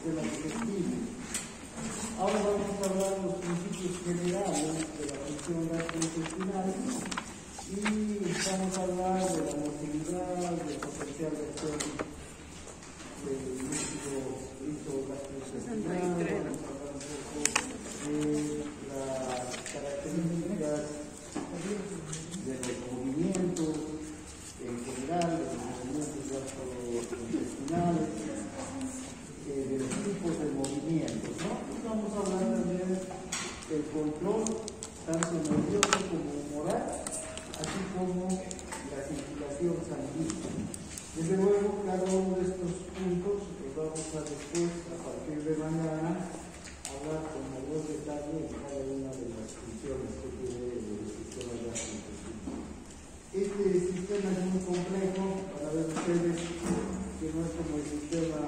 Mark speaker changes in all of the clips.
Speaker 1: sistema digestivo. Ahora vamos a hablar de los principios generales de la función gastrointestinal y vamos a hablar de la motilidad, del potencial de acción del líquido gastrointestinal, vamos a hablar un poco de las características de los movimientos en general, de los movimientos gastrointestinales, de los tipos de movimientos, ¿no? Y vamos a hablar también del control tanto nervioso como humoral, así como la circulación sanguínea. Desde luego, cada uno de estos puntos los vamos a después, a partir de mañana, hablar con mayor detalle en cada una de las funciones que tiene el sistema gastrointestinal. Este sistema es muy complejo, para ver ustedes que no es como el sistema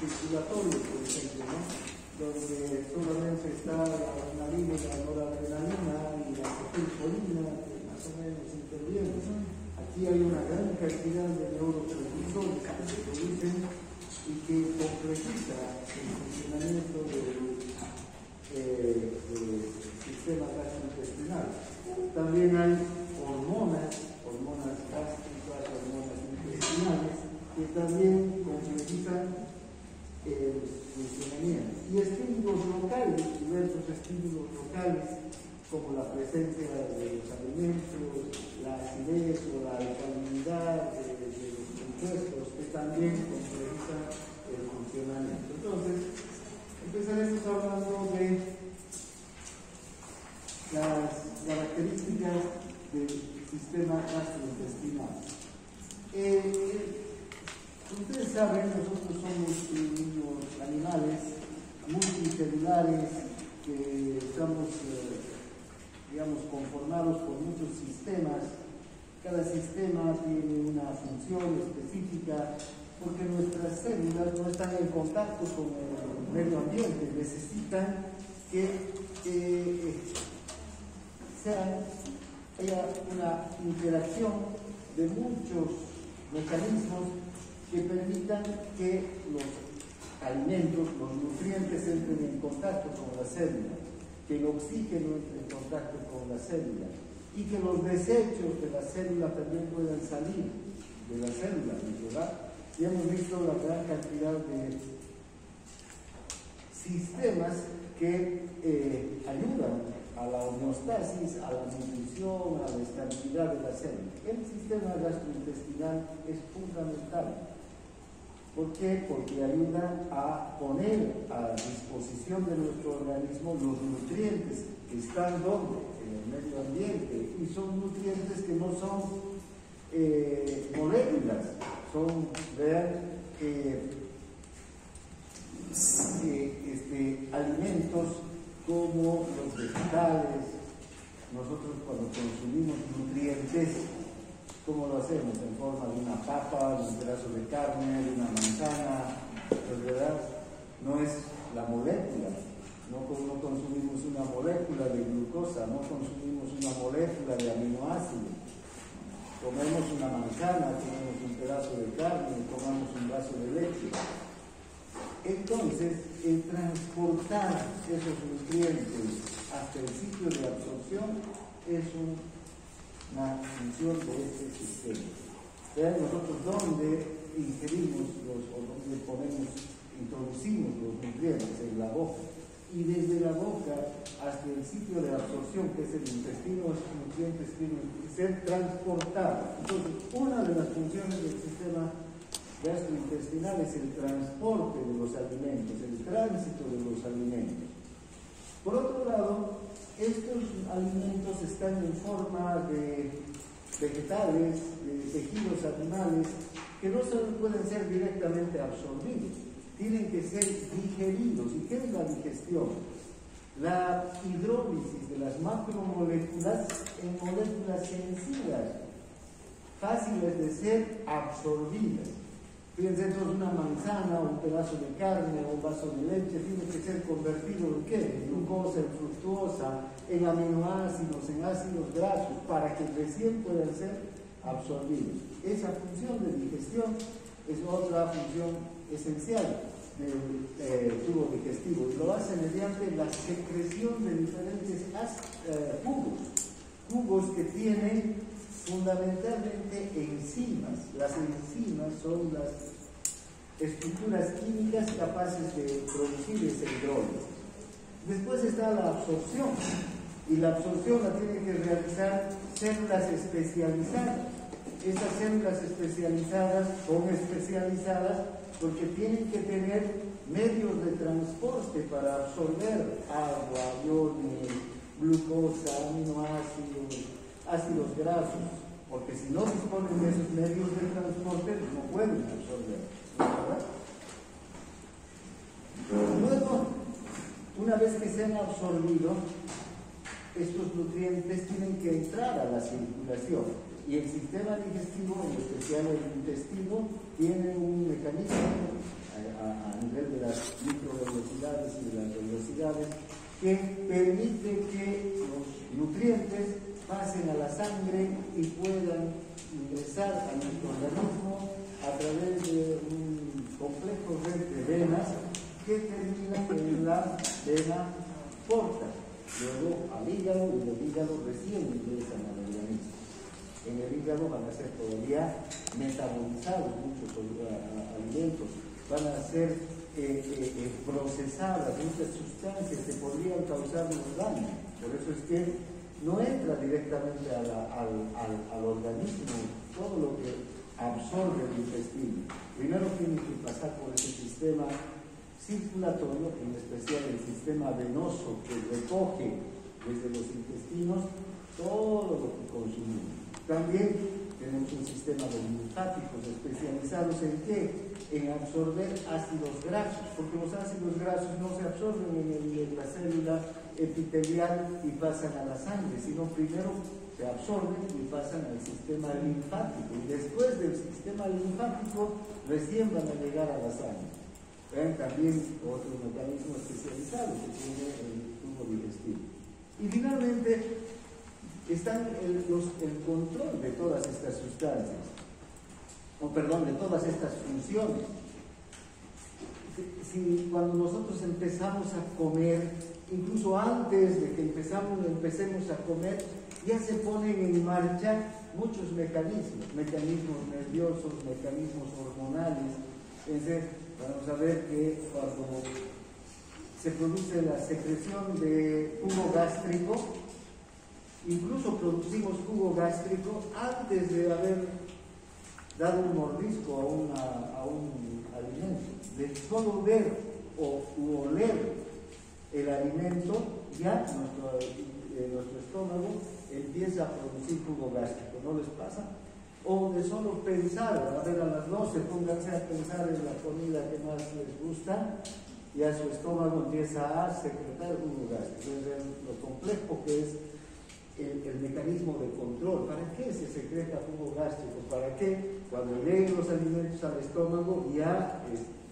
Speaker 1: circulatorio, por ejemplo, ¿no? Donde solamente está la adrenalina y la noradrenalina y la acetilcolina, que más o menos intervienen. Aquí hay una gran cantidad de neurotransmisores que se producen y que complejiza el funcionamiento del sistema gastrointestinal. También hay hormonas gástricas, hormonas intestinales, que también complejizan el funcionamiento. Y estímulos locales, diversos estímulos locales, como la presencia de los alimentos, la acidez o la alcalinidad de los compuestos, que también complejizan el funcionamiento. Entonces, empezaremos hablando de las características del sistema gastrointestinal. Ustedes saben, nosotros somos unos animales multicelulares que estamos, conformados por muchos sistemas. Cada sistema tiene una función específica porque nuestras células no están en contacto con el medio ambiente, necesitan que haya una interacción de muchos mecanismos que permitan que los alimentos, los nutrientes entren en contacto con la célula, que el oxígeno entre en contacto con la célula y que los desechos de la célula también puedan salir de la célula, ¿verdad? Y hemos visto la gran cantidad de sistemas que ayudan a la homeostasis, a la nutrición, a la estabilidad de la célula. El sistema gastrointestinal es fundamental. ¿Por qué? Porque ayuda a poner a disposición de nuestro organismo los nutrientes que están donde, en el medio ambiente, y son nutrientes que no son moléculas, son alimentos como los vegetales. Nosotros cuando consumimos nutrientes, ¿cómo lo hacemos? En forma de una papa, de un pedazo de carne, de una manzana, pues, ¿verdad? No es la molécula, no consumimos una molécula de glucosa, no consumimos una molécula de aminoácidos. Comemos una manzana, comemos un pedazo de carne, tomamos un vaso de leche. Entonces, el transportar esos nutrientes hasta el sitio de absorción es una función de este sistema. Vean nosotros dónde ingerimos o dónde introducimos los nutrientes, en la boca. Y desde la boca hasta el sitio de absorción, que es el intestino, los nutrientes tienen que ser transportados. Entonces, una de las funciones del sistema gastrointestinal es el transporte de los alimentos, el tránsito de los alimentos. Por otro lado, estos alimentos están en forma de vegetales, de tejidos animales, que no solo pueden ser directamente absorbidos, tienen que ser digeridos. ¿Y qué es la digestión? La hidrólisis de las macromoléculas en moléculas sencillas, fáciles de ser absorbidas. Fíjense, entonces una manzana, un pedazo de carne o un vaso de leche tiene que ser convertido en ¿qué? En glucosa, en fructosa, en aminoácidos, en ácidos grasos, para que recién puedan ser absorbidos. Esa función de digestión es otra función esencial del tubo digestivo, y lo hace mediante la secreción de diferentes jugos que tienen fundamentalmente enzimas. Las enzimas son las estructuras químicas capaces de producir ese hidrógeno. Después está la absorción, y la absorción la tienen que realizar células especializadas. Estas células especializadas son especializadas porque tienen que tener medios de transporte para absorber agua, iones, glucosa, aminoácidos, ácidos grasos, porque si no disponen de esos medios de transporte no pueden absorber, ¿verdad? Luego, una vez que se han absorbido, estos nutrientes tienen que entrar a la circulación. Y el sistema digestivo, en especial el intestino, tiene un mecanismo a nivel de las microvelocidades y de las velocidades que permite que los nutrientes pasen a la sangre y puedan ingresar a nuestro organismo a través de un complejo red de venas que terminan en la vena porta, luego al hígado, y del hígado recién ingresan al organismo. En el hígado van a ser todavía metabolizados muchos alimentos, van a ser procesadas muchas sustancias que podrían causarnos daño. Por eso es que no entra directamente al organismo todo lo que absorbe el intestino. Primero tiene que pasar por ese sistema circulatorio, en especial el sistema venoso que recoge desde los intestinos todo lo que consumimos. También tenemos un sistema de linfáticos especializados en qué? En absorber ácidos grasos, porque los ácidos grasos no se absorben en la célula epitelial y pasan a la sangre, sino primero se absorben y pasan al sistema linfático, y después del sistema linfático recién van a llegar a la sangre. Vean también otro mecanismo especializado que tiene el tubo digestivo. Y finalmente están el control de todas estas sustancias, de todas estas funciones. Si cuando nosotros empezamos a comer, incluso antes de que empecemos a comer, ya se ponen en marcha muchos mecanismos nerviosos, mecanismos hormonales. Entonces, vamos a ver que cuando se produce la secreción de jugo gástrico, incluso producimos jugo gástrico antes de haber dado un mordisco a un alimento. De solo ver u oler el alimento, ya nuestro estómago empieza a producir jugo gástrico. ¿No les pasa? O de solo pensar, a ver, a las 12 pónganse a pensar en la comida que más les gusta, ya su estómago empieza a secretar jugo gástrico. Entonces, lo complejo que es el mecanismo de control. ¿Para qué se secreta jugo gástrico? Para que cuando lleguen los alimentos al estómago ya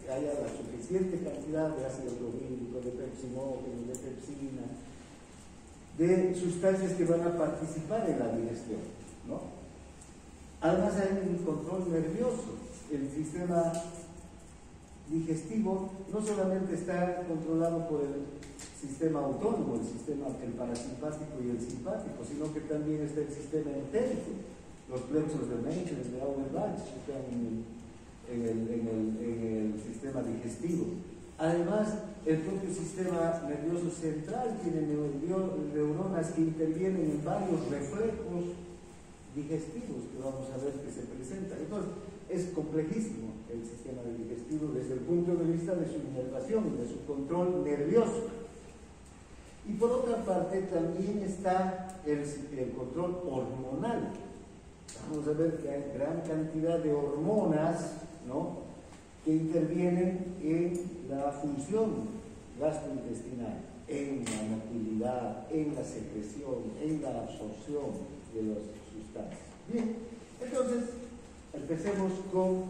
Speaker 1: haya la suficiente cantidad de ácido clorhídrico, de pepsinógeno, de pepsina, de sustancias que van a participar en la digestión, ¿no? Además hay un control nervioso. El sistema digestivo no solamente está controlado por el sistema autónomo, el parasimpático y el simpático, sino que también está el sistema entérico, los plexos de Meijer, de Auerbach, que están en el sistema digestivo. Además, el propio sistema nervioso central tiene neuronas que intervienen en varios reflejos digestivos que vamos a ver que se presentan. Entonces, es complejísimo el sistema digestivo desde el punto de vista de su inervación, de su control nervioso. Y por otra parte también está el control hormonal. Vamos a ver que hay gran cantidad de hormonas, ¿no?, que intervienen en la función gastrointestinal, en la motilidad, en la secreción, en la absorción de las sustancias. Bien, entonces empecemos con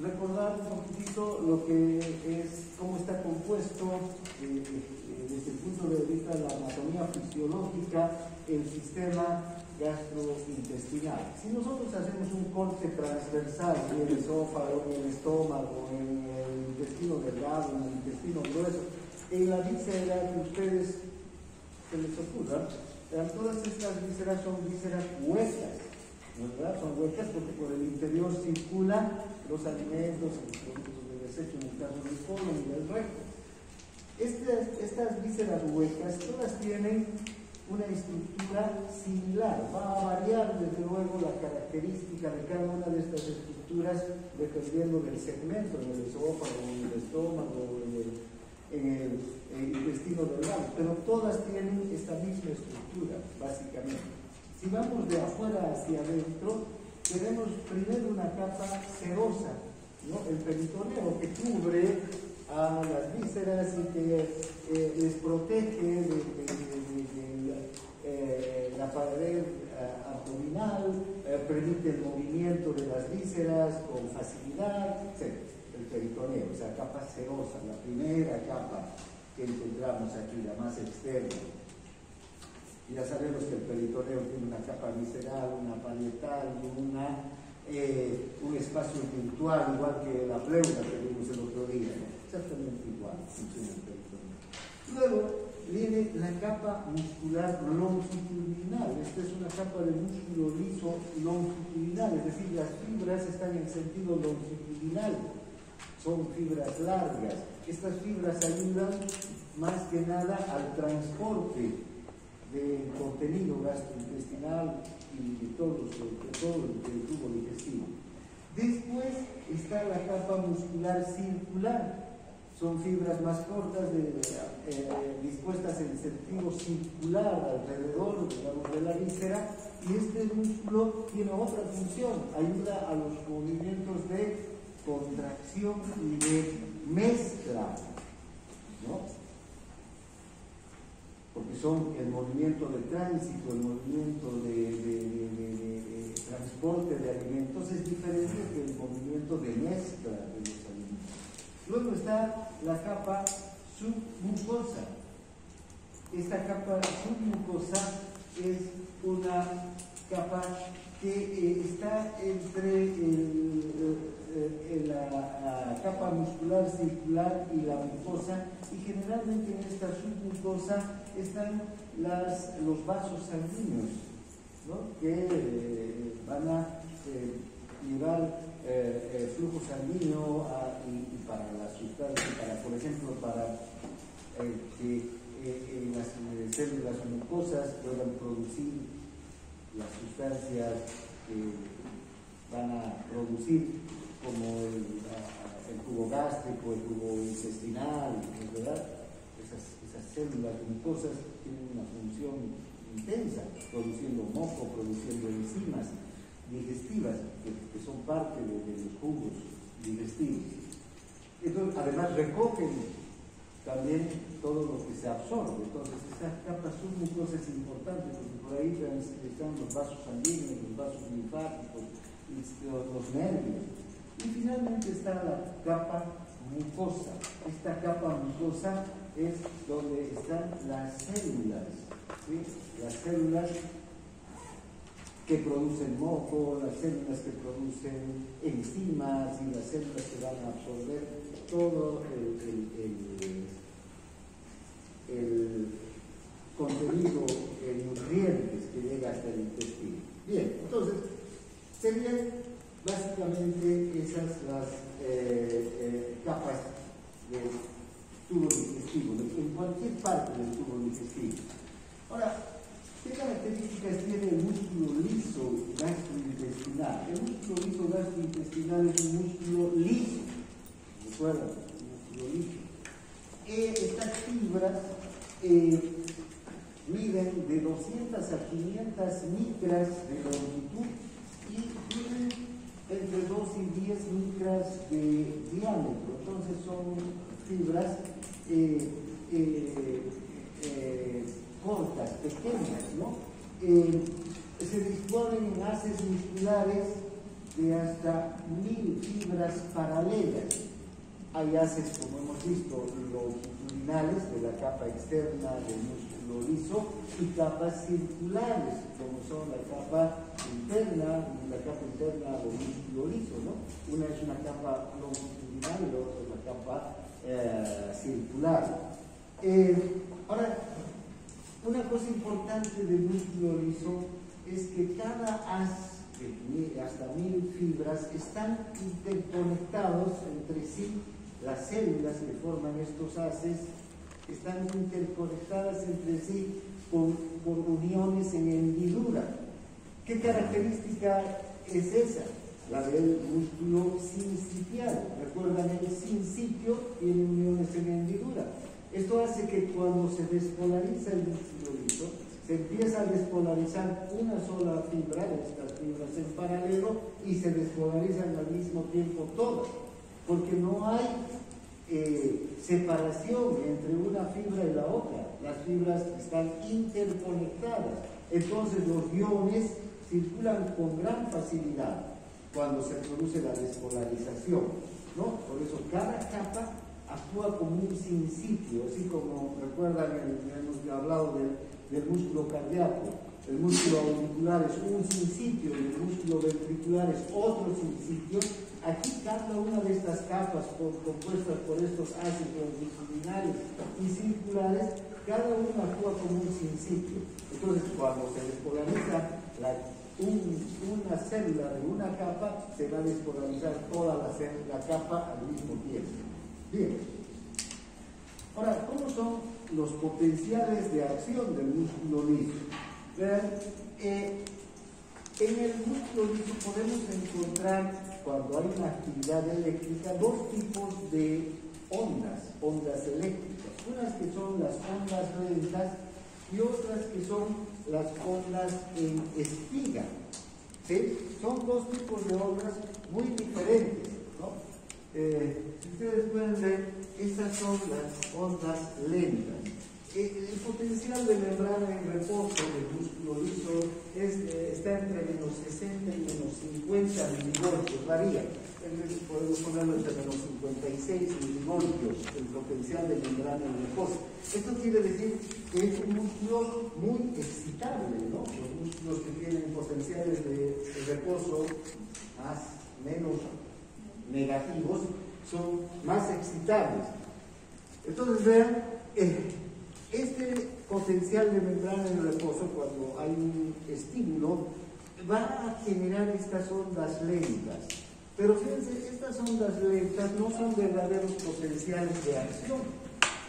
Speaker 1: recordar un poquitito lo que es, cómo está compuesto desde el punto de vista de la anatomía fisiológica el sistema gastrointestinal. Si nosotros hacemos un corte transversal en el esófago, en el estómago, en el intestino delgado, en el intestino grueso, en la víscera que ustedes se les ocurra, todas estas vísceras son vísceras huecas, ¿verdad? Son huecas porque por el interior circulan los alimentos, los productos de desecho, en el caso del colon y del recto. Estas vísceras huecas todas tienen una estructura similar. Va a variar desde luego la característica de cada una de estas estructuras dependiendo del segmento, en el esófago, en el estómago, en el intestino delgado, pero todas tienen esta misma estructura, básicamente. Si vamos de afuera hacia adentro, tenemos primero una capa serosa, ¿no? El peritoneo, que cubre a las vísceras y que les protege de la pared abdominal, permite el movimiento de las vísceras con facilidad, etc. El peritoneo, o sea, capa serosa, la primera capa que encontramos aquí, la más externa. Ya sabemos que el peritoneo tiene una capa visceral, una parietal y un espacio virtual, igual que la pleura que vimos el otro día, ¿no? Exactamente igual funciona el peritoneo. Luego viene la capa muscular longitudinal. Esta es una capa de músculo liso longitudinal, es decir, las fibras están en sentido longitudinal, son fibras largas. Estas fibras ayudan más que nada al transporte del contenido gastrointestinal y de todo el tubo digestivo. Después está la capa muscular circular. Son fibras más cortas dispuestas en sentido circular alrededor, digamos, de la víscera, y este músculo tiene otra función, ayuda a los movimientos de contracción y de mezcla, ¿no? Porque son el movimiento de tránsito, el movimiento de transporte de alimentos es diferente que el movimiento de mezcla de los alimentos. Luego está la capa submucosa. Esta capa submucosa es una capa que está entre la capa muscular circular y la mucosa, y generalmente en esta submucosa están los vasos sanguíneos, ¿no? Que van a llevar flujo sanguíneo y para la sustancia, por ejemplo, para que las células mucosas puedan producir las sustancias que van a producir, como el tubo gástrico, el tubo intestinal, ¿verdad? Esas células mucosas tienen una función intensa, produciendo moco, produciendo enzimas digestivas que son parte de los jugos digestivos. Entonces, además recogen también todo lo que se absorbe. Entonces, esta capa submucosa es importante porque por ahí están los vasos sanguíneos, los vasos linfáticos, los nervios. Y finalmente está la capa mucosa. Esta capa mucosa es donde están las células, ¿sí? Las células que producen moco, las células que producen enzimas y las células que van a absorber todo el contenido de nutrientes que llega hasta el intestino. Bien, entonces serían básicamente esas las capas del tubo digestivo, en cualquier parte del tubo digestivo. Ahora, ¿qué características tiene el músculo liso gastrointestinal? El músculo liso gastrointestinal es un músculo liso, ¿recuerdan? Un músculo liso. Estas fibras miden de 200 a 500 micras de longitud y tienen entre 2 y 10 micras de diámetro. Entonces son fibras cortas, pequeñas, ¿no? Se disponen en haces musculares de hasta 1000 fibras paralelas. Hay haces, como hemos visto, longitudinales de la capa externa del músculo músculo liso, y capas circulares, como son la capa interna del músculo liso, ¿no? Una es una capa longitudinal y la otra es una capa circular. Ahora, una cosa importante del músculo liso es que cada haz de hasta 1000 fibras están interconectados entre sí. Las células que forman estos haces están interconectadas entre sí por uniones en hendidura. ¿Qué característica es esa? La del músculo sincitial. ¿Recuerdan? El sincitio tiene uniones en hendidura. Esto hace que cuando se despolariza el músculo liso, se empieza a despolarizar una sola fibra, estas fibras en paralelo, y se despolarizan al mismo tiempo todas, porque no hay separación entre una fibra y la otra. Las fibras están interconectadas, entonces los iones circulan con gran facilidad cuando se produce la despolarización, ¿no? Por eso cada capa actúa como un sincitio, así como recuerdan, hemos hablado del músculo cardíaco. El músculo auricular es un sincitio y el músculo ventricular es otro sincitio. Aquí cada una de estas capas compuestas por estos haces longitudinales y circulares, cada una actúa como un sincitio. Entonces, cuando se despolariza una célula de una capa, se va a despolarizar toda la capa al mismo tiempo. Bien. Ahora, ¿cómo son los potenciales de acción del músculo liso? Vean, en el músculo liso podemos encontrar, cuando hay una actividad eléctrica, dos tipos de ondas eléctricas. Unas que son las ondas lentas y otras que son las ondas en espiga. ¿Sí? Son dos tipos de ondas muy diferentes, ¿no? Si ustedes pueden ver, estas son las ondas lentas. El potencial de membrana en reposo del músculo liso está entre menos 60 y menos 50 milivoltios, varía. Podemos ponerlo entre menos 56 milivoltios, el potencial de membrana en reposo. Esto quiere decir que es un músculo muy excitable, ¿no? Los músculos que tienen potenciales de reposo menos negativos son más excitables. Entonces vean, este potencial de membrana en reposo, cuando hay un estímulo, va a generar estas ondas lentas. Pero fíjense, estas ondas lentas no son verdaderos potenciales de acción,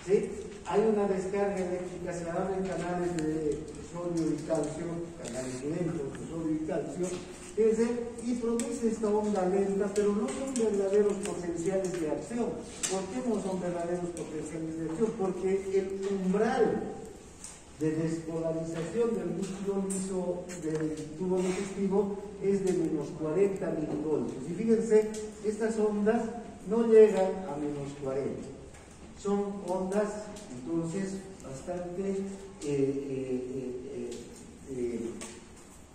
Speaker 1: ¿sí? Hay una descarga eléctrica, se abren canales de sodio y calcio, canales lentos de sodio y calcio, y produce esta onda lenta, pero no son verdaderos potenciales de acción. ¿Por qué no son verdaderos potenciales de acción? Porque el umbral de despolarización del músculo liso del tubo digestivo es de menos 40 milivoltios. Y fíjense, estas ondas no llegan a menos 40. Son ondas, entonces, bastante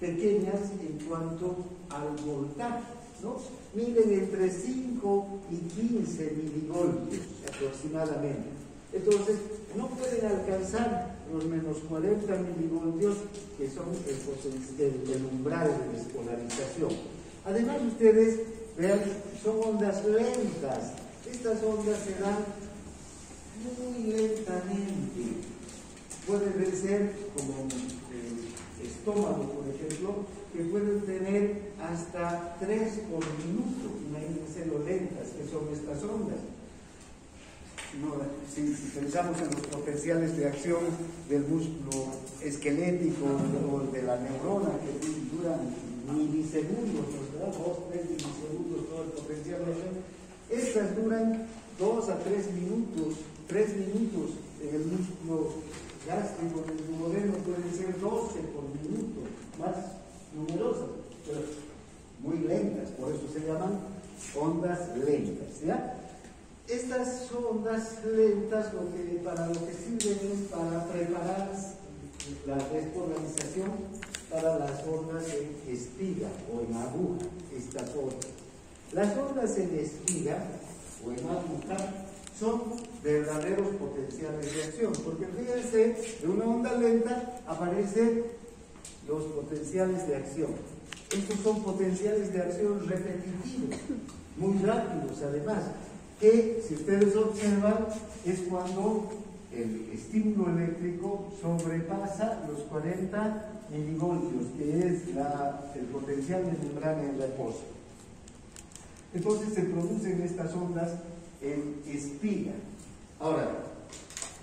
Speaker 1: pequeñas en cuanto al voltaje, ¿no? Miden entre 5 y 15 milivoltios aproximadamente. Entonces, no pueden alcanzar los menos 40 milivoltios que son el umbral de despolarización. Además, ustedes vean, son ondas lentas. Estas ondas se dan muy lentamente. Pueden ser como el estómago, por ejemplo, que pueden tener hasta 3 por minuto. Imagínense lo lentas que son estas ondas. No, si pensamos en los potenciales de acción del músculo esquelético o de la neurona, que duran milisegundos, ¿verdad? 2-3 milisegundos todo el potencial de acción, estas duran 2 a 3 minutos. 3 minutos en el músculo gástrico, en el duodeno pueden ser 12 por minuto, más numerosas, pero muy lentas, por eso se llaman ondas lentas, ¿ya? Estas ondas lentas para lo que sirven es para preparar la despolarización para las ondas en espiga o en aguja, estas ondas. Las ondas en espiga o en aguja son verdaderos potenciales potenciales de acción, porque fíjense, en una onda lenta aparecen los potenciales de acción. Estos son potenciales de acción repetitivos, muy rápidos además, que si ustedes observan es cuando el estímulo eléctrico sobrepasa los 40 milivoltios, que es el potencial de membrana en reposo. Entonces se producen estas ondas en espiga. Ahora,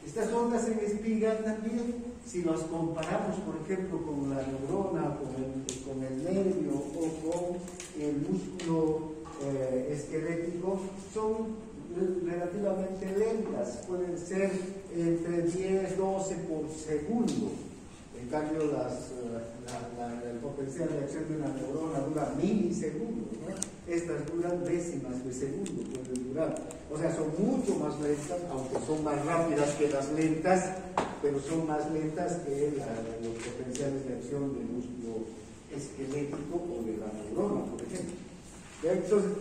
Speaker 1: estas ondas en espiga también, si las comparamos, por ejemplo, con la neurona, con el nervio o con el músculo esquelético, son relativamente lentas, pueden ser entre 10, 12 por segundo. En cambio, el potencial de acción de una neurona dura milisegundos, ¿no? Estas duran décimas de segundo, pueden durar. O sea, son mucho más lentas, aunque son más rápidas que las lentas, pero son más lentas que los potenciales de acción del músculo esquelético o de la neurona, por ejemplo. Entonces,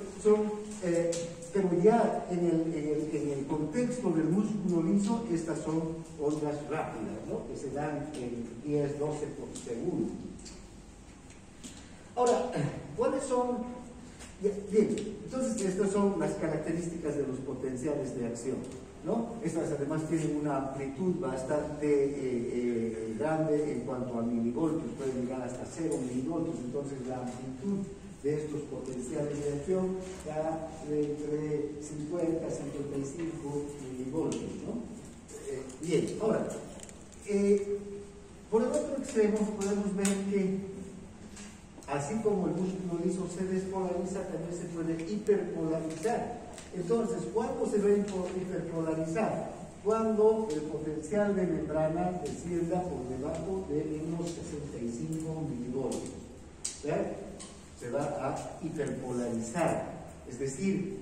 Speaker 1: pero ya en el contexto del músculo liso, estas son ondas rápidas, ¿no? Que se dan en 10, 12 por segundo. Ahora, ¿cuáles son? Bien, entonces estas son las características de los potenciales de acción, ¿no? Estas además tienen una amplitud bastante grande en cuanto a milivoltios, pueden llegar hasta 0 milivoltios, entonces la amplitud de estos potenciales de acción da entre 50 a 55 milivoltios, ¿no? Bien, ahora, por el otro extremo podemos ver que así como el músculo liso se despolariza, también se puede hiperpolarizar. Entonces, ¿cuándo se va a hiperpolarizar? Cuando el potencial de membrana descienda por debajo de menos 65 milivoltios. ¿Verdad? Se va a hiperpolarizar, es decir,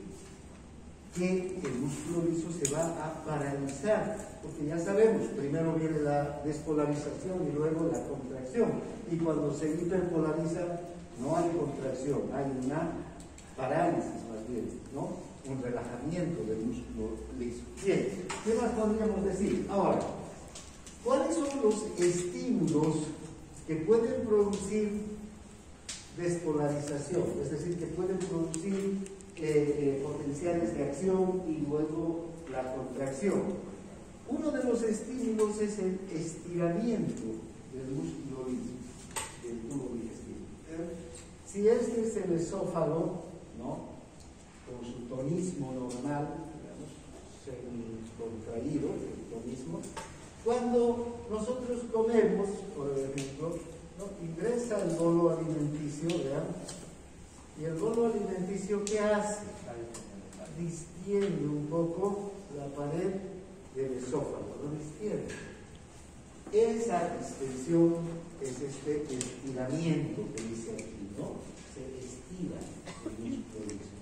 Speaker 1: que el músculo liso se va a paralizar, porque ya sabemos, primero viene la despolarización y luego la contracción, y cuando se hiperpolariza no hay contracción, hay una parálisis más bien, ¿no? Un relajamiento del músculo liso. Bien, ¿qué más podríamos decir? Ahora, ¿cuáles son los estímulos que pueden producir despolarización? Es decir, que pueden producir potenciales de acción y luego la contracción. Uno de los estímulos es el estiramiento del músculo liso, del tubo digestivo. Si este es el esófago, ¿no? Con su tonismo normal, digamos, semi-contraído, el tonismo, cuando nosotros comemos, por ejemplo, ¿no? Ingresa el bolo alimenticio, ¿verdad? Y el bolo alimenticio, ¿qué hace? Distiende un poco la pared del esófago, lo distiende. Esa distensión es este estiramiento que dice aquí, ¿no? Se estira el músculo liso.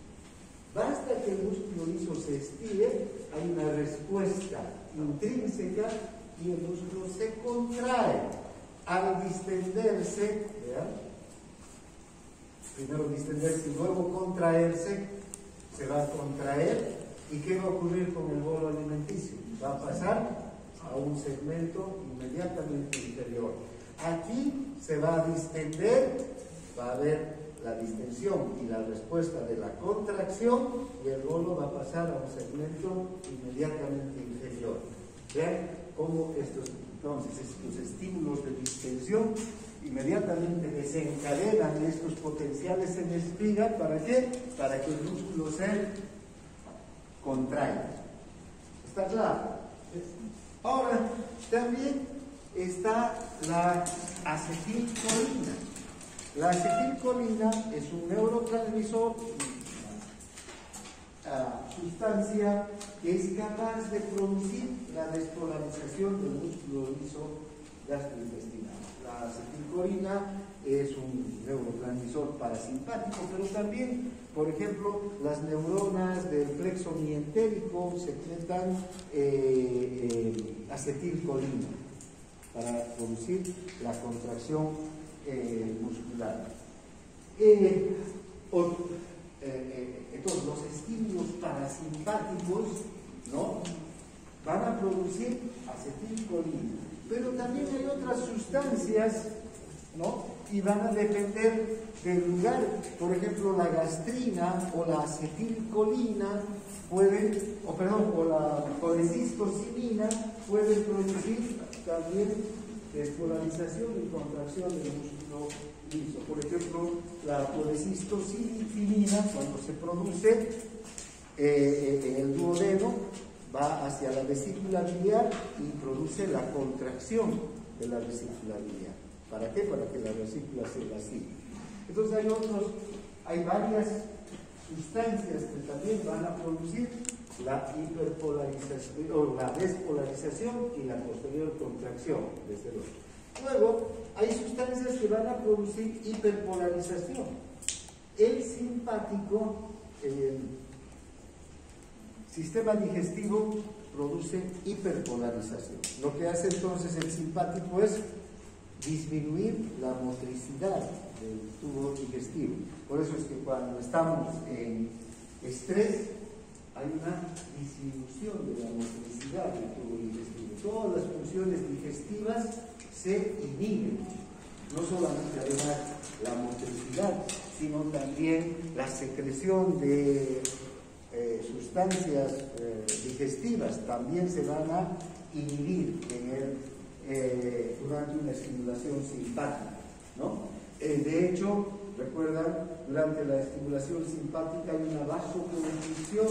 Speaker 1: Basta que el músculo liso se estire, hay una respuesta intrínseca y el músculo se contrae. Al distenderse, ¿verdad? Primero distenderse y luego contraerse, se va a contraer. ¿Y qué va a ocurrir con el bolo alimenticio? Va a pasar a un segmento inmediatamente inferior. Aquí se va a distender, va a haber la distensión y la respuesta de la contracción, y el bolo va a pasar a un segmento inmediatamente inferior. ¿Vean cómo estos estímulos de distensión inmediatamente desencadenan estos potenciales en espiga? ¿Para qué? Para que el músculo se contraiga. ¿Está claro? Ahora, también está la acetilcolina. La acetilcolina es un neurotransmisor, sustancia que es capaz de producir la despolarización del músculo liso gastrointestinal. La acetilcolina es un neurotransmisor parasimpático, pero también, por ejemplo, las neuronas del plexo mientérico secretan acetilcolina para producir la contracción muscular. Entonces, los estímulos parasimpáticos, ¿no? van a producir acetilcolina. Pero también hay otras sustancias, ¿no? Y van a depender del lugar. Por ejemplo, la gastrina o la acetilcolina pueden, o la colecistocimina pueden producir también despolarización y contracción del músculo liso. Por ejemplo, la colecistocimina, cuando se produce en el duodeno, va hacia la vesícula biliar y produce la contracción de la vesícula biliar. ¿Para qué? Para que la vesícula se vacíe. Entonces hay varias sustancias que también van a producir la hiperpolarización o la despolarización y la posterior contracción desde luego. Luego hay sustancias que van a producir hiperpolarización. El simpático, sistema digestivo, produce hiperpolarización. Lo que hace entonces el simpático es disminuir la motricidad del tubo digestivo. Por eso es que cuando estamos en estrés hay una disminución de la motricidad del tubo digestivo. Todas las funciones digestivas se inhiben. No solamente además la motricidad, sino también la secreción de sustancias digestivas también se van a inhibir durante una estimulación simpática, ¿no? De hecho, recuerdan, durante la estimulación simpática hay una vasoconstricción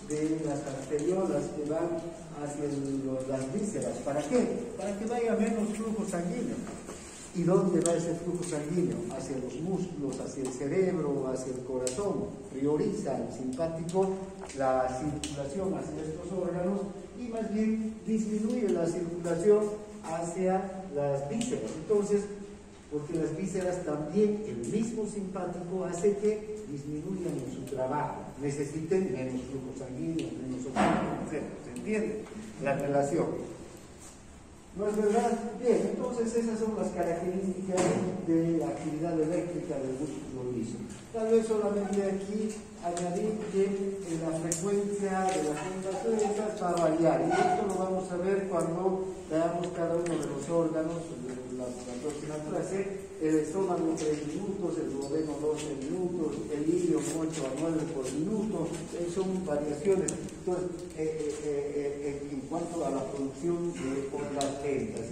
Speaker 1: de las arteriolas que van hacia las vísceras. ¿Para qué? Para que vaya menos flujo sanguíneo. ¿Y dónde va ese flujo sanguíneo? Hacia los músculos, hacia el cerebro, hacia el corazón. Prioriza el simpático la circulación hacia estos órganos y más bien disminuye la circulación hacia las vísceras. Entonces, porque las vísceras también, el mismo simpático hace que disminuyan en su trabajo, necesiten menos flujo sanguíneo, menos oxígeno, etc. ¿Se entiende la relación? ¿No es verdad? Bien, entonces esas son las características de la actividad eléctrica del músculo liso. Tal vez solamente aquí añadir que la frecuencia de las ondas lésas va a variar, y esto lo vamos a ver cuando veamos cada uno de los órganos. La próxima clase, el estómago 3 minutos, el duodeno 12 minutos, el ilio 8 a 9 por minuto, son variaciones. Entonces, en cuanto a la producción de ondas lentas,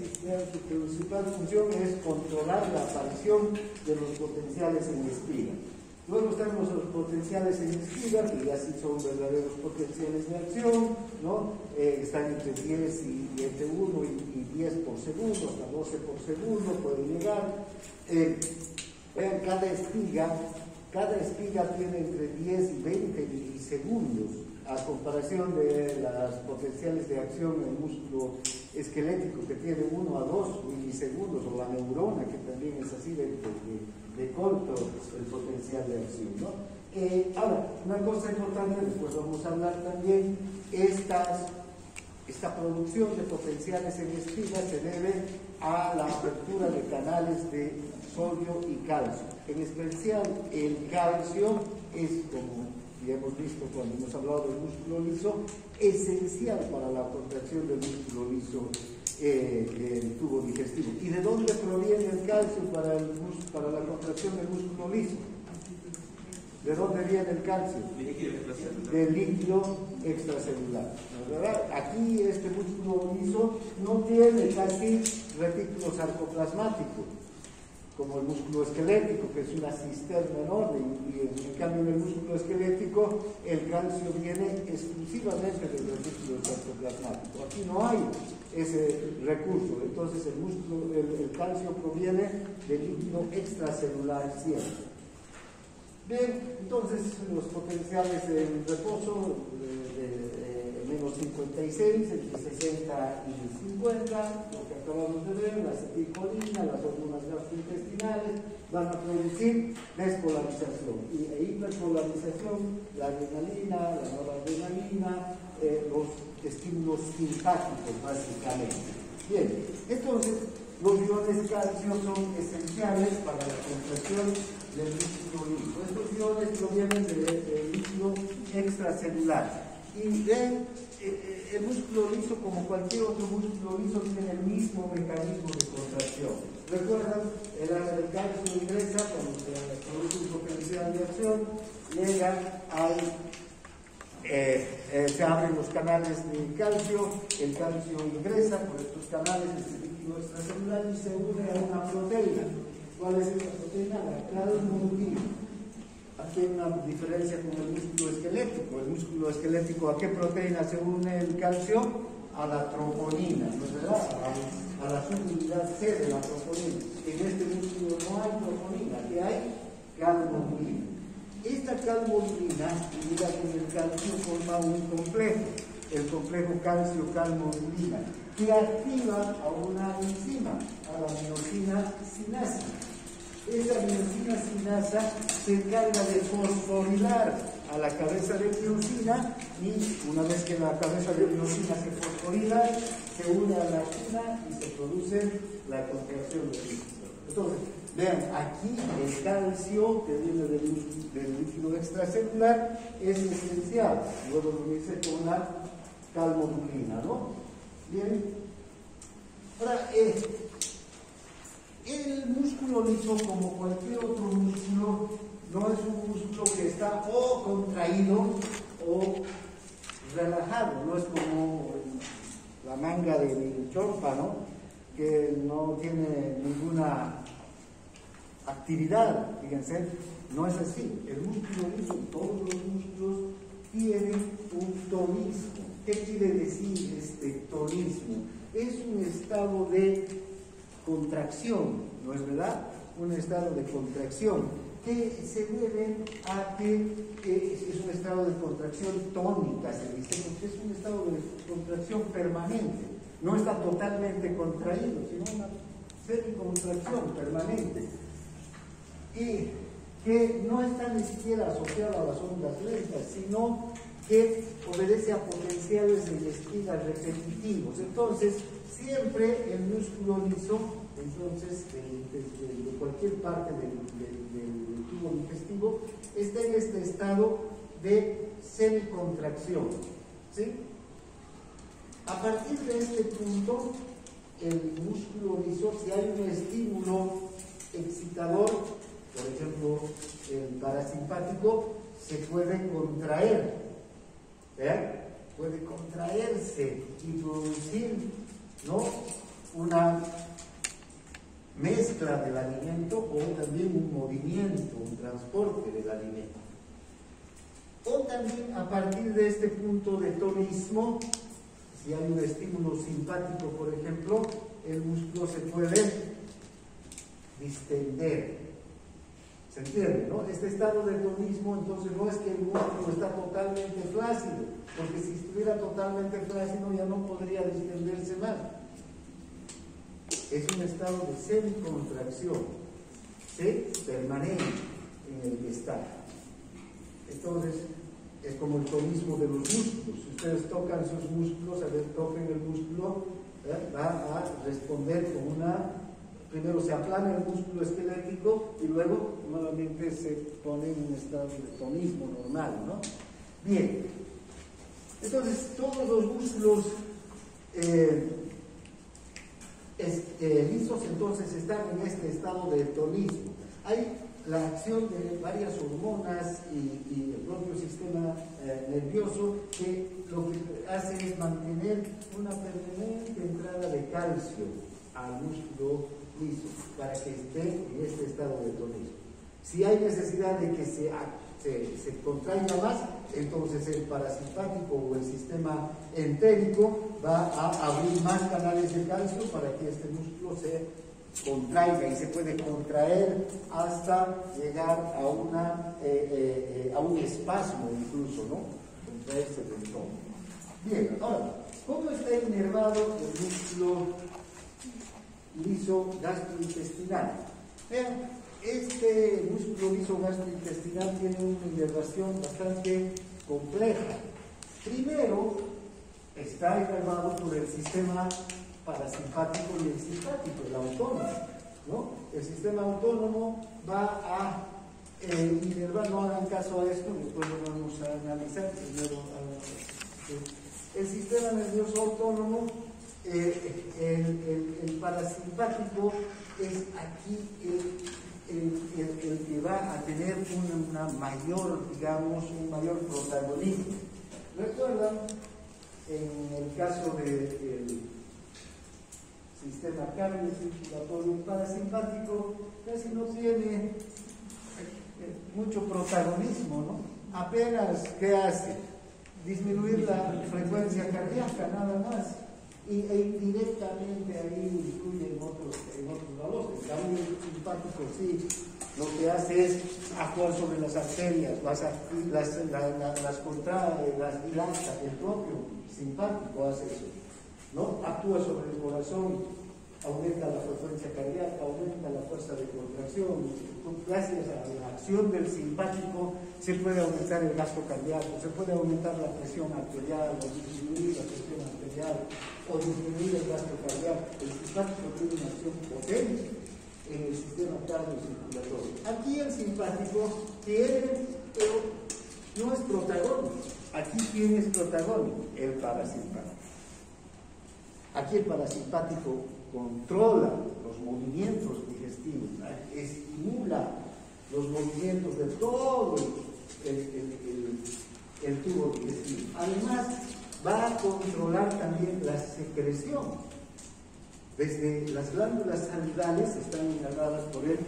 Speaker 1: su principal función es controlar la aparición de los potenciales en espiga. Luego están los potenciales en espiga, que ya sí son verdaderos potenciales de acción, ¿no? Están entre 10 y entre 1 y 10 por segundo, hasta 12 por segundo pueden llegar. Vean, cada espiga tiene entre 10 y 20 milisegundos, a comparación de las potenciales de acción en el músculo esquelético, que tiene 1 a 2 milisegundos, o la neurona, que también es así de corto el potencial de acción, ¿no? Ahora, una cosa importante, después vamos a hablar también, esta producción de potenciales en espiga se debe a la apertura de canales de sodio y calcio. En especial, el calcio es, como ya hemos visto cuando hemos hablado del músculo liso, esencial para la contracción del músculo liso del tubo digestivo. ¿Y de dónde proviene el calcio para la contracción del músculo liso? ¿De dónde viene el calcio? Del líquido extracelular, ¿verdad? Aquí este músculo liso no tiene casi retículo sarcoplasmático, como el músculo esquelético, que es una cisterna enorme, y en cambio en el músculo esquelético el calcio viene exclusivamente del retículo sarcoplasmático. Aquí no hay ese recurso, entonces el calcio proviene del líquido extracelular siempre. Bien, entonces los potenciales en reposo de menos 56, entre 60 y 50, lo que acabamos de ver, la acetilcolina, las hormonas gastrointestinales van a producir despolarización e hiperpolarización, la adrenalina, la noradrenalina, los estímulos simpáticos básicamente. Bien, entonces los iones calcio son esenciales para la contracción del líquido liso. Estos iones provienen del líquido extracelular. Y ven, el músculo liso, como cualquier otro músculo liso, tiene el mismo mecanismo de contracción. ¿Recuerdan? El calcio ingresa cuando se produce un potencial de acción, llega al se abren los canales de calcio, el calcio ingresa por estos canales, este líquido extracelular, y se une a una proteína. ¿Cuál es esta proteína? La calmodulina. Aquí hay una diferencia con el músculo esquelético. El músculo esquelético, ¿a qué proteína se une el calcio? A la troponina, ¿no es verdad? A la subunidad C de la troponina. En este músculo no hay troponina, ¿qué hay? Calmodulina. Esta calmodulina, unida con el calcio, forma un complejo, el complejo calcio-calmodulina, que activa a una enzima, a la miosina sinasa. Esa miosina sinasa se encarga de fosforilar a la cabeza de miosina, y una vez que la cabeza de miosina se fosforila, se une a la quina y se produce la contracción del líquido. Entonces, vean, aquí el calcio que viene del líquido extracelular es esencial. Luego lo dice con la calmodulina, ¿no? Bien. Ahora, el músculo liso, como cualquier otro músculo, no es un músculo que está o contraído o relajado. No es como la manga de chompa, ¿no? Que no tiene ninguna actividad. Fíjense, no es así. El músculo liso, todos los músculos tienen un tonismo. ¿Qué quiere decir este tonismo? Es un estado de contracción, ¿no es verdad? Un estado de contracción que se debe a que es un estado de contracción tónica, se dice, porque es un estado de contracción permanente. No está totalmente contraído, sino una semicontracción permanente. Y que no está ni siquiera asociado a las ondas lentas, sino que obedece a potenciales de despliegue repetitivos. Entonces, siempre el músculo liso, entonces, de cualquier parte del tubo digestivo, está en este estado de semicontracción, ¿sí? A partir de este punto, el músculo liso, si hay un estímulo excitador, por ejemplo, el parasimpático, se puede contraer, puede contraerse y producir, ¿no?, una mezcla del alimento o también un movimiento, un transporte del alimento. O también a partir de este punto de tonismo, si hay un estímulo simpático, por ejemplo, el músculo se puede distender. ¿Se entiende, no? Este estado de tonismo, entonces, no es que el músculo está totalmente flácido, porque si estuviera totalmente flácido ya no podría distenderse más. Es un estado de semicontracción, ¿sí?, permanente en el que está. Entonces, es como el tonismo de los músculos. Si ustedes tocan sus músculos, a ver, toquen el músculo, va a responder con una... Primero se aplana el músculo esquelético y luego nuevamente se pone en un estado de tonismo normal, ¿no? Bien. Entonces, todos los músculos lisos, entonces, están en este estado de tonismo. Hay la acción de varias hormonas y el propio sistema nervioso, que lo que hace es mantener una permanente entrada de calcio al músculo liso para que esté en este estado de tonismo. Si hay necesidad de que se contraiga más, entonces el parasimpático o el sistema entérico va a abrir más canales de calcio para que este músculo se contraiga, y se puede contraer hasta llegar a un espasmo incluso, ¿no? Contraerse del todo. Bien, ahora, ¿cómo está inervado el músculo liso gastrointestinal? Vean, este músculo liso gastrointestinal tiene una inervación bastante compleja. Primero, está inervado por el sistema parasimpático y el simpático, el autónomo, ¿no? El sistema autónomo va a inervar, no hagan caso a esto, después lo vamos a analizar. Primero El sistema nervioso autónomo, el parasimpático es aquí el que va a tener una mayor, digamos, un mayor protagonismo. ¿Recuerdan? En el caso del sistema cardiocirculatorio parasimpático, casi no tiene mucho protagonismo, ¿no? Apenas, ¿qué hace? Disminuir la frecuencia cardíaca, nada más. E indirectamente ahí influye en otros valores. El cambio simpático sí, lo que hace es actuar sobre las arterias, las contrae, las dilata. El propio simpático hace eso, ¿no? Actúa sobre el corazón, aumenta la frecuencia cardíaca, aumenta la fuerza de contracción. Gracias a la acción del simpático se puede aumentar el gasto cardíaco, se puede aumentar la presión arterial, o disminuir la presión arterial, o disminuir el gasto cardíaco. El simpático tiene una acción potente en el sistema cardiocirculatorio. Aquí el simpático tiene, pero no es protagónico. Aquí, ¿quién es protagónico? El parasimpático. Aquí el parasimpático controla los movimientos digestivos, estimula los movimientos de todo el tubo digestivo. Además, va a controlar también la secreción. Desde las glándulas salivales están inervadas por el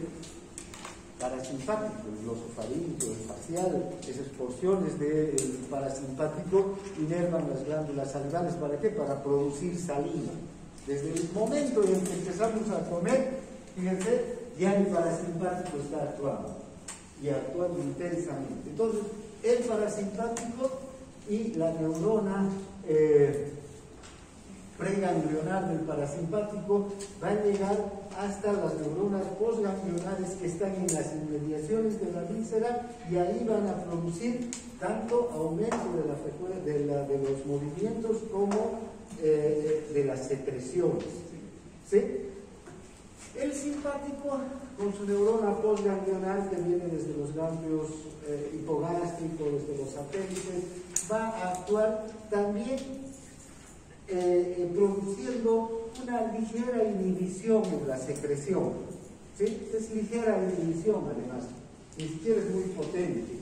Speaker 1: parasimpático, el glosofaríngeo, el facial. Esas porciones del parasimpático inervan las glándulas salivales. ¿Para qué? Para producir saliva. Desde el momento en que empezamos a comer, fíjense, ya el parasimpático está actuando y actuando intensamente. Entonces, el parasimpático y la neurona preganglionar del parasimpático va a llegar hasta las neuronas postganglionares que están en las inmediaciones de la víscera, y ahí van a producir tanto aumento de la frecuencia de los movimientos como de las secreciones. ¿Sí? El simpático, con su neurona postganglionar que viene desde los ganglios hipogástricos, desde los satélites, va a actuar también produciendo una ligera inhibición en la secreción. ¿Sí? Es ligera inhibición, además, ni siquiera es muy potente.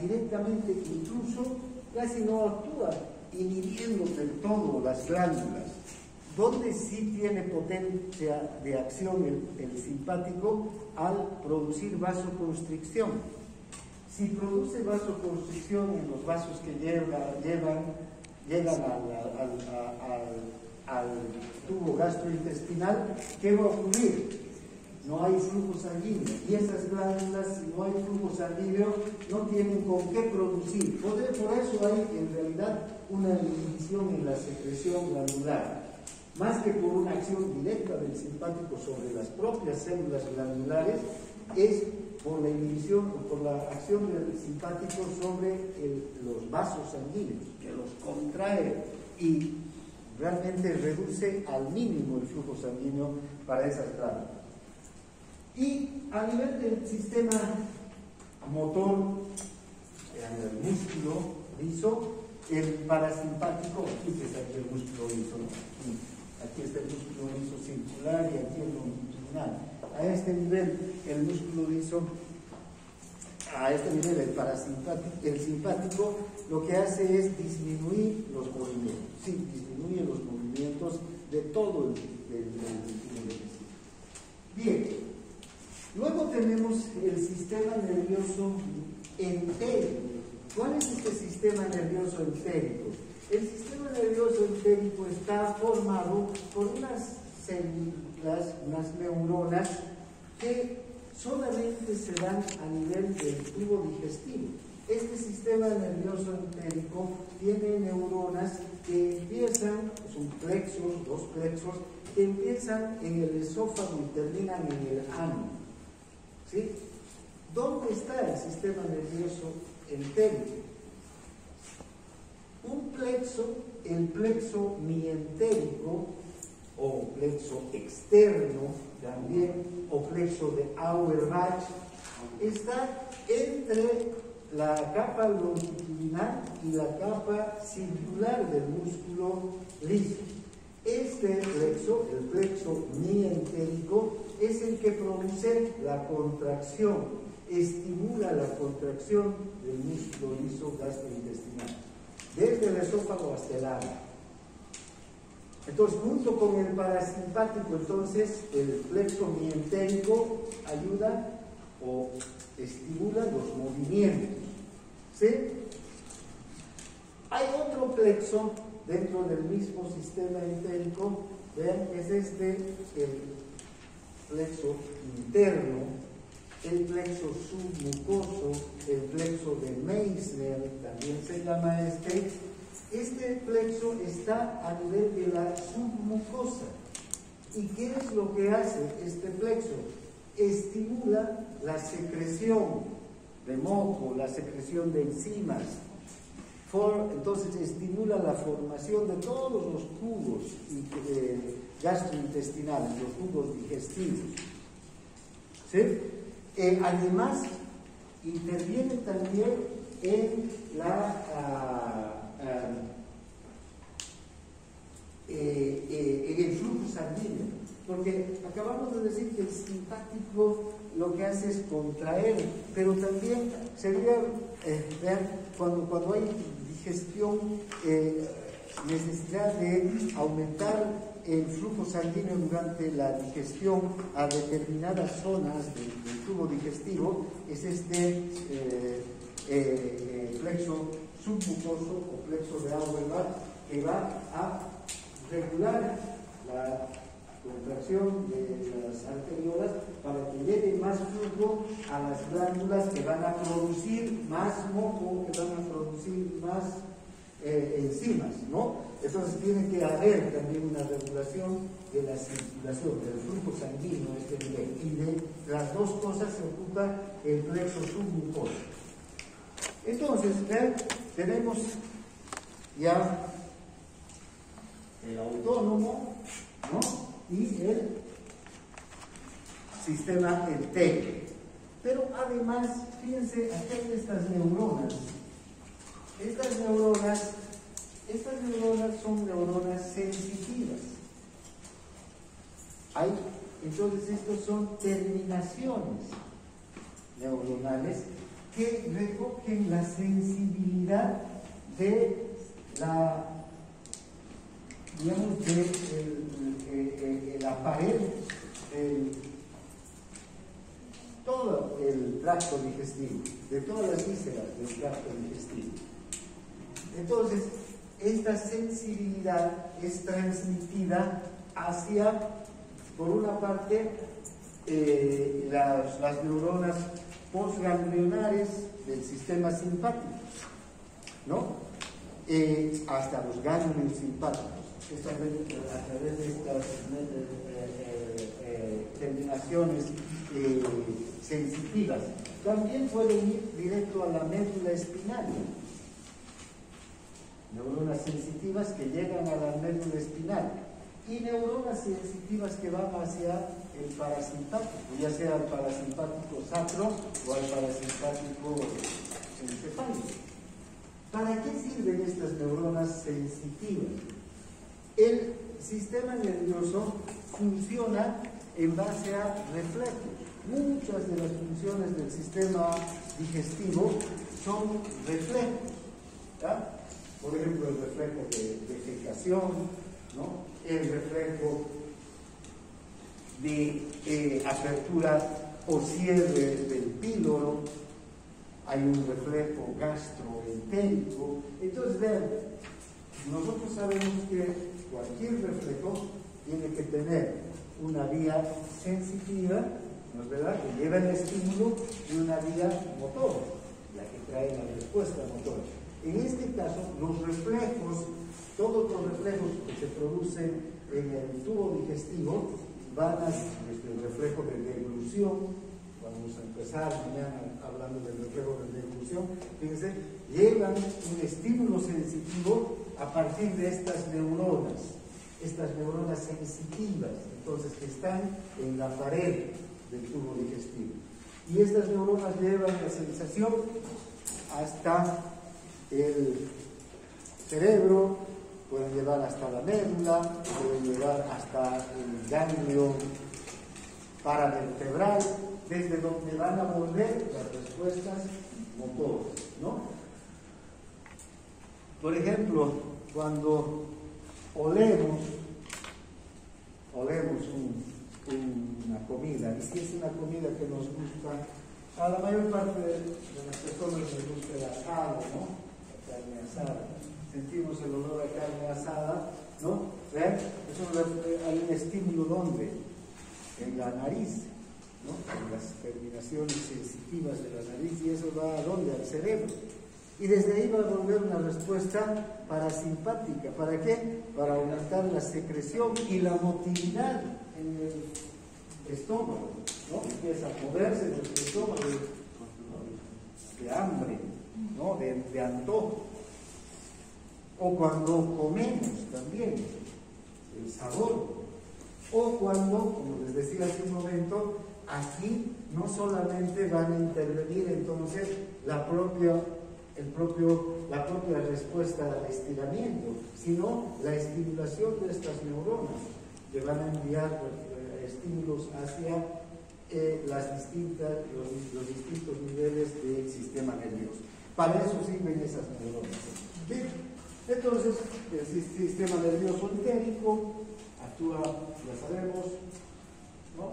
Speaker 1: Directamente, incluso, casi no actúa inhibiendo del todo las glándulas. Donde sí tiene potencia de acción el simpático, al producir vasoconstricción. Si produce vasoconstricción en los vasos que llegan al tubo gastrointestinal, ¿qué va a ocurrir? No hay flujo sanguíneo, y esas glándulas, si no hay flujo sanguíneo, no tienen con qué producir. Por eso hay en realidad una inhibición en la secreción glandular, más que por una acción directa del simpático sobre las propias células glandulares, es por la inhibición o por la acción del simpático sobre los vasos sanguíneos, que los contrae y realmente reduce al mínimo el flujo sanguíneo para esas glándulas. Y a nivel del sistema motor, en el músculo liso, el parasimpático, aquí está el músculo liso, ¿no? Aquí está el músculo liso circular y aquí el longitudinal. A este nivel, el músculo liso, a este nivel, el simpático, lo que hace es disminuir los movimientos. Sí, disminuye los movimientos de todo el bien. Luego tenemos el sistema nervioso entérico. ¿Cuál es este sistema nervioso entérico? El sistema nervioso entérico está formado por unas células, unas neuronas, que solamente se dan a nivel del tubo digestivo. Este sistema nervioso entérico tiene neuronas que empiezan, son plexos, dos plexos, que empiezan en el esófago y terminan en el ano. ¿Sí? ¿Dónde está el sistema nervioso entérico? Un plexo, el plexo mientérico, o plexo externo también, o plexo de Auerbach, está entre la capa longitudinal y la capa circular del músculo liso. Este plexo, el plexo mientérico, es el que produce la contracción, estimula la contracción del músculo liso gastrointestinal, desde el esófago hasta el ano. Entonces, junto con el parasimpático, entonces, el plexo mientérico ayuda o estimula los movimientos. ¿Sí? Hay otro plexo dentro del mismo sistema entérico, vean, es el plexo interno, el plexo submucoso, el plexo de Meissner, también se llama este. Este plexo está a nivel de la submucosa. ¿Y qué es lo que hace este plexo? Estimula la secreción de moco, la secreción de enzimas. Entonces estimula la formación de todos los tubos gastrointestinales, los tubos digestivos. ¿Sí? Además, interviene también en el flujo sanguíneo, porque acabamos de decir que el simpático lo que hace es contraer, pero también sería ver cuando hay digestión, necesidad de aumentar el flujo sanguíneo durante la digestión a determinadas zonas del tubo digestivo, es este plexo submucoso o plexo de Auerbach, que va a regular la contracción de las arteriolas para que llegue más flujo a las glándulas que van a producir más moco, que van a producir más enzimas, ¿no? Entonces tiene que haber también una regulación de la circulación, del flujo sanguíneo a este nivel, y de las dos cosas se ocupa el plexo submucoso. Entonces, tenemos ya el autónomo, ¿no? Y el sistema entérico. Pero además, fíjense, aquí hay estas neuronas. Estas neuronas son neuronas sensitivas. Entonces, estos son terminaciones neuronales que recogen la sensibilidad de la, digamos, de la pared, todo el tracto digestivo, de todas las vísceras del tracto digestivo. Entonces, esta sensibilidad es transmitida hacia, por una parte, las neuronas postganglionares del sistema simpático, ¿no? Hasta los ganglios simpáticos. Esto a través de estas terminaciones sensitivas. También pueden ir directo a la médula espinal. Neuronas sensitivas que llegan a la médula espinal y neuronas sensitivas que van hacia el parasimpático, ya sea el parasimpático sacro o el parasimpático encefálico. ¿Para qué sirven estas neuronas sensitivas? El sistema nervioso funciona en base a reflejos. Muchas de las funciones del sistema digestivo son reflejos, ¿ya? Por ejemplo, el reflejo de defecación, ¿no? El reflejo de apertura o cierre del píloro, hay un reflejo gastroentérico. Entonces, vean, nosotros sabemos que cualquier reflejo tiene que tener una vía sensitiva, ¿no es verdad?, que lleva el estímulo, y una vía motor, la que trae la respuesta motora. En este caso, los reflejos, todos los reflejos que se producen en el tubo digestivo van desde el reflejo de deglución. Vamos a empezar mañana hablando del reflejo de deglución. Fíjense, llevan un estímulo sensitivo a partir de estas neuronas sensitivas, entonces, que están en la pared del tubo digestivo. Y estas neuronas llevan la sensación
Speaker 2: hasta el cerebro, pueden llevar hasta la médula, pueden llevar hasta el ganglio paravertebral, desde donde van a volver las respuestas motoras, ¿no? Por ejemplo, cuando olemos una comida, y si es una comida que nos gusta, a la mayor parte de las personas les gusta el asado, ¿no? La carne asada. Sentimos el olor a carne asada, ¿no? ¿Ven? Hay un estímulo, ¿dónde? En la nariz, ¿no? En las terminaciones sensitivas de la nariz, y eso va ¿a dónde? Al cerebro. Y desde ahí va a volver una respuesta parasimpática. ¿Para qué? Para aumentar la secreción y la motilidad en el estómago, ¿no? Empieza a moverse nuestro estómago de hambre, ¿no? De antojo. O cuando comemos también, el sabor. O cuando, como les decía hace un momento, aquí no solamente van a intervenir entonces la propia respuesta al estiramiento, sino la estimulación de estas neuronas que van a enviar estímulos hacia los distintos niveles del sistema nervioso. Para eso sirven esas neuronas. ¿Bien? Entonces, el sistema nervioso entérico actúa, ya sabemos, ¿no?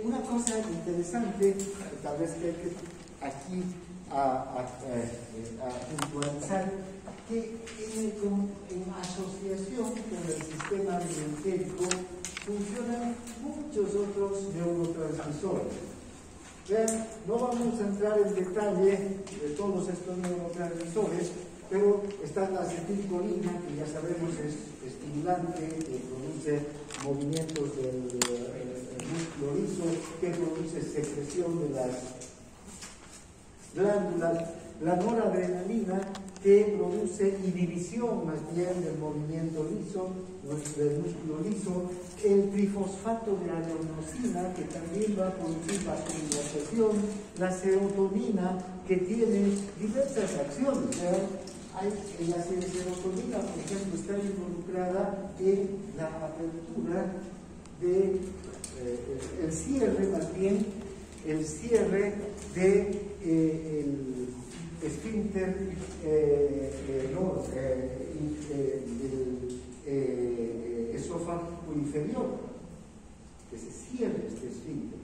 Speaker 2: Una cosa interesante, tal vez que hay que aquí a puntualizar, que en asociación con el sistema entérico funcionan muchos otros neurotransmisores. Vean, no vamos a entrar en detalle de todos estos neurotransmisores, pero está la acetilcolina, que ya sabemos es estimulante, que produce movimientos del músculo liso, que produce secreción de las glándulas, la noradrenalina, que produce inhibición más bien del movimiento liso, del músculo liso, el trifosfato de adenosina, que también va a producir vascularización, la serotonina, que tiene diversas acciones. La serotonina, por ejemplo, está involucrada en la apertura de el cierre, más bien, el cierre de el esfínter del esófago inferior, que se cierre este esfínter.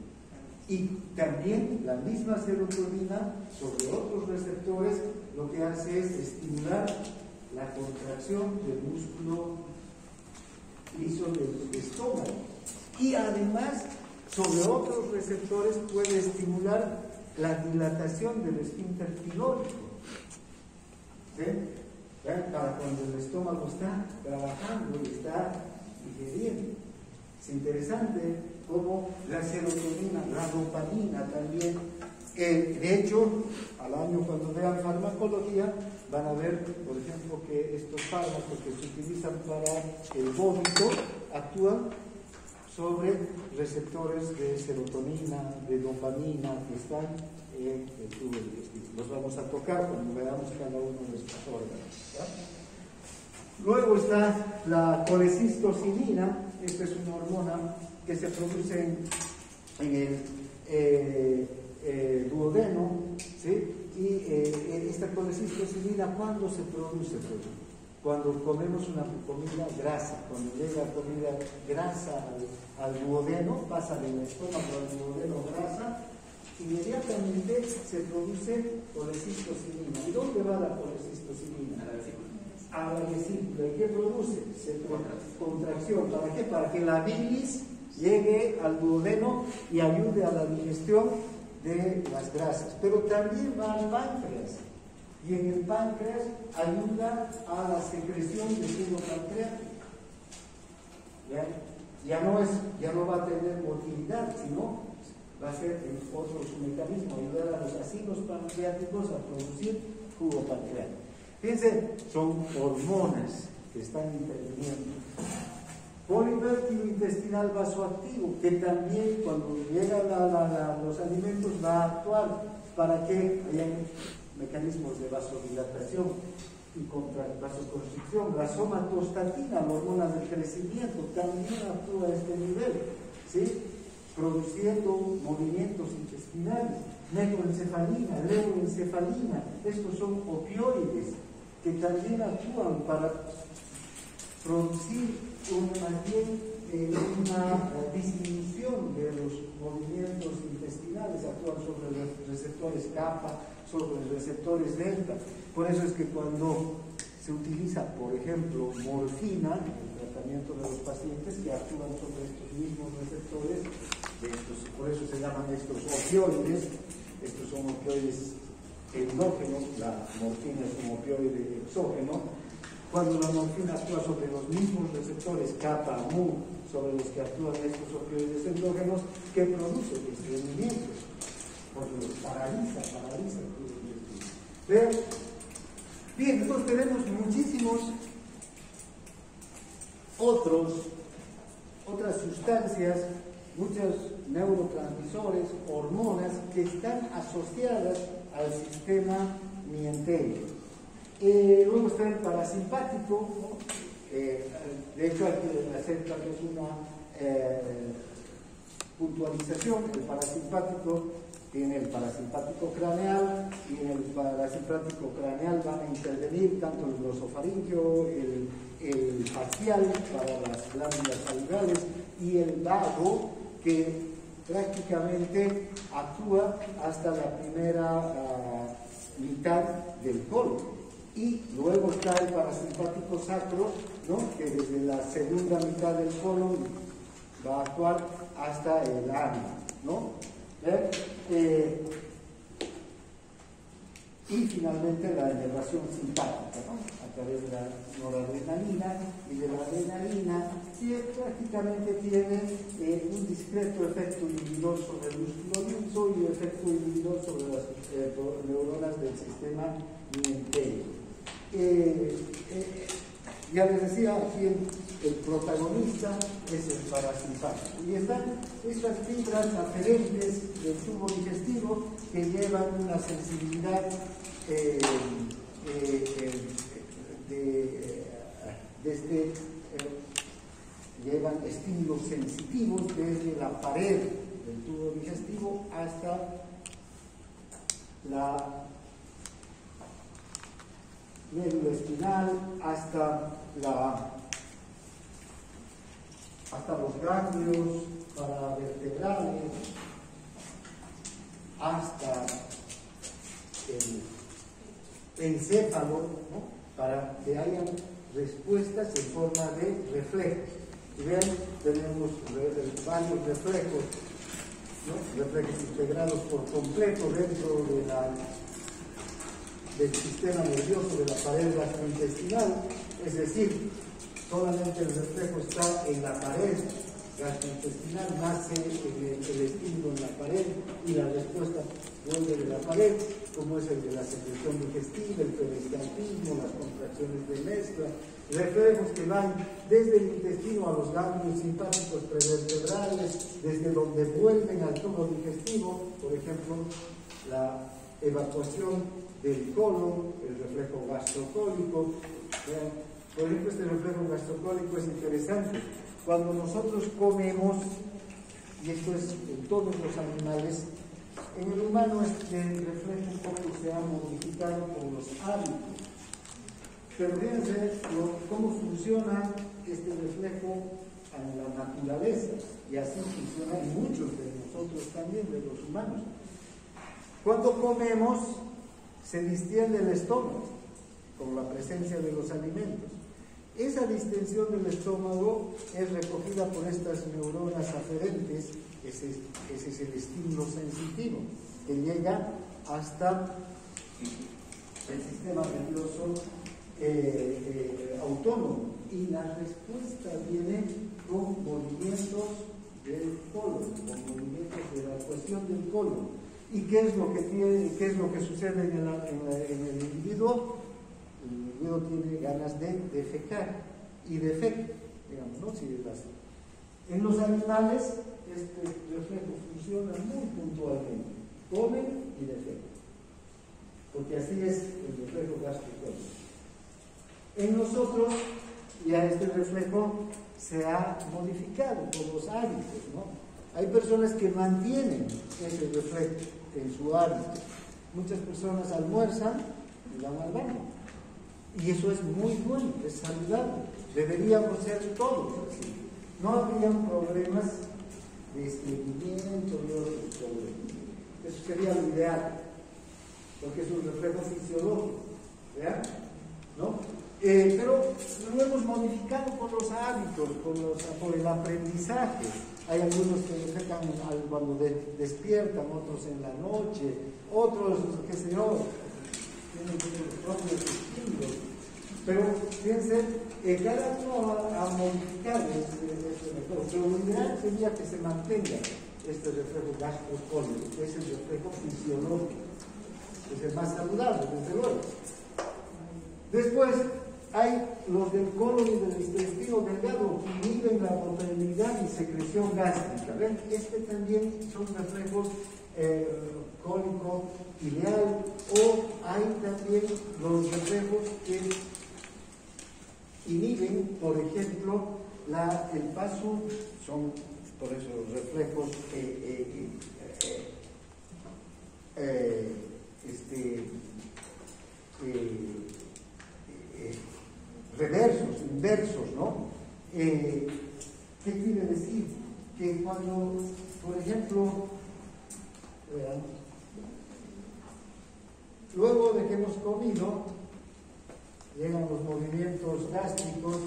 Speaker 2: Y también la misma serotonina sobre otros receptores lo que hace es estimular la contracción del músculo liso del estómago. Y además, sobre otros receptores puede estimular la dilatación del esfínter pilórico. ¿Sí? Para cuando el estómago está trabajando y está digeriendo. Es interesante cómo la serotonina, la dopamina también. De hecho, al año cuando vean farmacología, van a ver, por ejemplo, que estos fármacos que se utilizan para el vómito actúan sobre receptores de serotonina, de dopamina, que están en el tubo digestivo. Los vamos a tocar cuando veamos cada uno de estos órganos, ¿verdad? Luego está la colecistocilina. Esta es una hormona que se produce en el duodeno, ¿sí? Y esta colecistocilina, ¿cuándo se produce? Cuando comemos una comida grasa, cuando llega comida grasa al duodeno, pasa del estómago al duodeno grasa, inmediatamente se produce colecistocilina. ¿Y dónde va la colecistocilina? A la vesícula. ¿Y qué produce? Contracción. ¿Para qué? Para que la bilis llegue al duodeno y ayude a la digestión de las grasas. Pero también va al páncreas. Y en el páncreas ayuda a la secreción de suelo pancreático. Ya no va a tener motilidad, sino va a ser otro su mecanismo, ayudar a los ácidos pancreáticos a producir jugo pancreático. Fíjense, son hormonas que están interviniendo. Polipéptido intestinal vasoactivo, que también cuando llegan los alimentos va a actuar para que haya mecanismos de vasodilatación y vasoconstricción. La somatostatina, la hormona del crecimiento, también actúa a este nivel, ¿sí? Produciendo movimientos intestinales. Metroencefalina, levoencefalina, estos son opioides que también actúan para producir una disminución de los movimientos intestinales, actúan sobre los receptores kappa, sobre los receptores delta. Por eso es que cuando se utiliza, por ejemplo, morfina en el tratamiento de los pacientes que actúan sobre estos mismos receptores, por eso se llaman estos opioides. Estos son opioides endógenos, la morfina es un opioide exógeno. Cuando la morfina actúa sobre los mismos receptores kappa, mu, sobre los que actúan estos opioides endógenos, que producen estreñimientos, porque los paraliza todo el intestino. ¿Ven? Bien, entonces tenemos muchísimos otras sustancias, muchos neurotransmisores, hormonas que están asociadas al sistema mientero. Luego está el parasimpático, ¿no? De hecho hay que hacer tal vez una puntualización. El parasimpático tiene el parasimpático craneal, y en el parasimpático craneal van a intervenir tanto el glosofaringeo, el facial para las glándulas salivales y el vago, que prácticamente actúa hasta la primera mitad del colon. Y luego está el parasimpático sacro, ¿no? Que desde la segunda mitad del colon va a actuar hasta el ano, ¿no? Y finalmente la inervación simpática, ¿no? A través de la noradrenalina y de la adrenalina, que prácticamente tiene un discreto efecto inhibidor sobre el músculo liso y efecto inhibidor sobre las neuronas del sistema mientero. Ya les decía, aquí el protagonista es el parasimpático. Y están estas fibras aferentes del tubo digestivo que llevan una sensibilidad llevan estímulos sensitivos desde la pared del tubo digestivo hasta la médula espinal, hasta los ganglios paravertebrales, hasta el encéfalo, ¿no? Para que haya respuestas en forma de reflejos. Y vean, tenemos varios reflejos, ¿no? Reflejos integrados por completo dentro del sistema nervioso de la pared gastrointestinal, es decir, solamente el reflejo está en la pared gastrointestinal, nace el estímulo en la pared y la respuesta vuelve de la pared, como es el de la secreción digestiva, el peristaltismo, las contracciones de mezcla, reflejos que van desde el intestino a los ganglios simpáticos prevertebrales, desde donde vuelven al tubo digestivo, por ejemplo, la evacuación del colon, el reflejo gastrocólico. Por ejemplo, este reflejo gastrocólico es interesante. Cuando nosotros comemos, y esto es en todos los animales, en el humano este reflejo un poco se ha modificado por los hábitos. Pero fíjense cómo funciona este reflejo en la naturaleza, y así funciona en muchos de nosotros también, de los humanos. Cuando comemos, se distiende el estómago con la presencia de los alimentos. Esa distensión del estómago es recogida por estas neuronas aferentes, ese es el estímulo sensitivo, que llega hasta el sistema nervioso autónomo, y la respuesta viene con movimientos del colon, con movimientos de evacuación del colon. ¿Y qué es lo que sucede en el individuo? El individuo tiene ganas de defecar y defeca, digamos, ¿no? En los animales este reflejo funciona muy puntualmente. comen y defecan, porque así es el reflejo gastrocólico. En nosotros ya este reflejo se ha modificado por los hábitos, ¿no? Hay personas que mantienen ese reflejo en su hábito. Muchas personas almuerzan y van al baño. Y eso es muy bueno, es saludable. Deberíamos ser todos así. No habrían problemas de estreñimiento y otros problemas. Eso sería lo ideal, porque es un reflejo fisiológico, ¿verdad? ¿No? Pero lo hemos modificado por los hábitos, por el aprendizaje. Hay algunos que defecan cuando despiertan, otros en la noche, otros, qué sé yo, tienen sus propios estilos. Pero fíjense, cada uno ha modificado este reflejo. Pero lo ideal sería que se mantenga este reflejo gastrocólico, que es el reflejo fisiológico, que es el más saludable, desde luego. Después hay los del colon y del intestino delgado, que inhiben la motilidad y secreción gástrica. ¿Ven? Este también son reflejos cólico ileal, o hay también los reflejos que inhiben, por ejemplo, el paso, son por eso los reflejos reversos, inversos, ¿no? ¿Qué quiere decir? Que cuando, por ejemplo, luego de que hemos comido, llegan los movimientos gástricos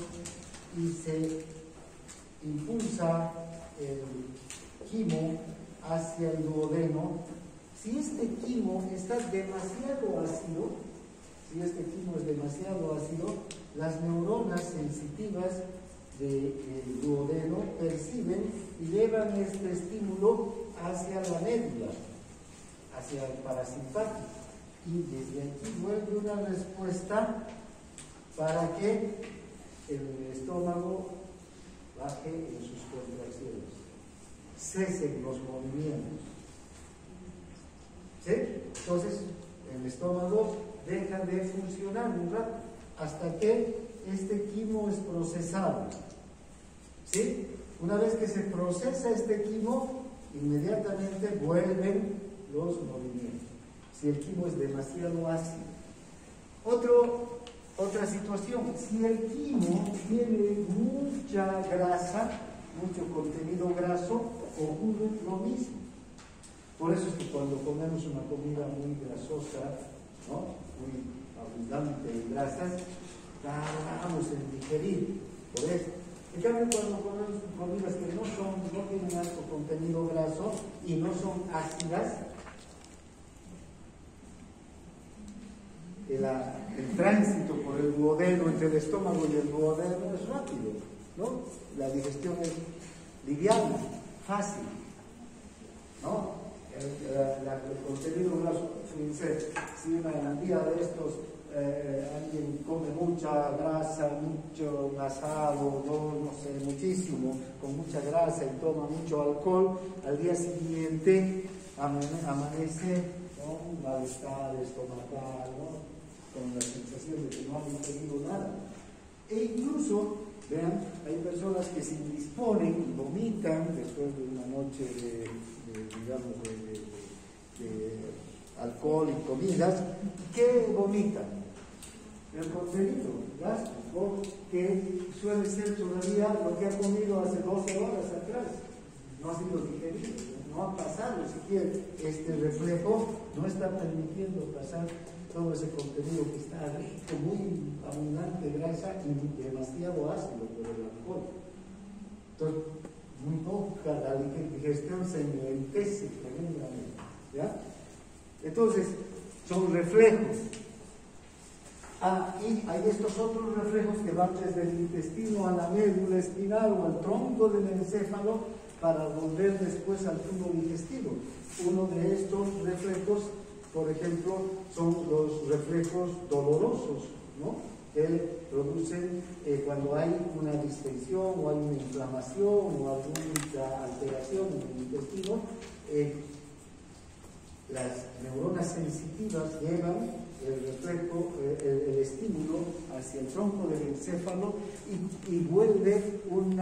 Speaker 2: y se impulsa el quimo hacia el duodeno. Si este quimo está demasiado ácido, las neuronas sensitivas del duodeno perciben y llevan este estímulo hacia la médula, hacia el parasimpático, y desde aquí vuelve una respuesta para que el estómago baje en sus contracciones, cesen los movimientos. ¿Sí? Entonces el estómago deja de funcionar un rato hasta que este quimo es procesado. ¿Sí? Una vez que se procesa este quimo, inmediatamente vuelven los movimientos, si el quimo es demasiado ácido. Otra situación, si el quimo tiene mucha grasa, mucho contenido graso, ocurre lo mismo. Por eso es que cuando comemos una comida muy grasosa, ¿no?, muy abundante en grasas, tardamos en digerir. Por eso. En cambio, cuando comemos comidas que no tienen alto contenido graso y no son ácidas, el tránsito por el duodeno, entre el estómago y el duodeno, es rápido, ¿no? La digestión es liviana, fácil, ¿no? El contenido graso, si un día de estos alguien come mucha grasa, mucho asado, no sé, muchísimo, con mucha grasa y toma mucho alcohol, al día siguiente amanece con malestar estomacal, ¿no?, con la sensación de que no han ingerido nada. E incluso, vean, hay personas que se indisponen y vomitan después de una noche de alcohol y comidas. ¿Qué vomitan? El contenido gástrico, que suele ser todavía lo que ha comido hace 12 horas atrás. No ha sido digerido, no ha pasado siquiera este reflejo, no está permitiendo pasar todo ese contenido que está rico, muy abundante de grasa y demasiado ácido por el alcohol. Entonces, muy poca la digestión se enlentece tremendamente, ¿ya? Entonces, son reflejos. Y hay estos otros reflejos que van desde el intestino a la médula espinal o al tronco del encéfalo para volver después al tubo digestivo. Uno de estos reflejos, por ejemplo, son los reflejos dolorosos, ¿no?, que producen cuando hay una distensión o hay una inflamación o alguna alteración en el intestino. las neuronas sensitivas llevan el reflejo, el estímulo hacia el tronco del encéfalo y vuelve un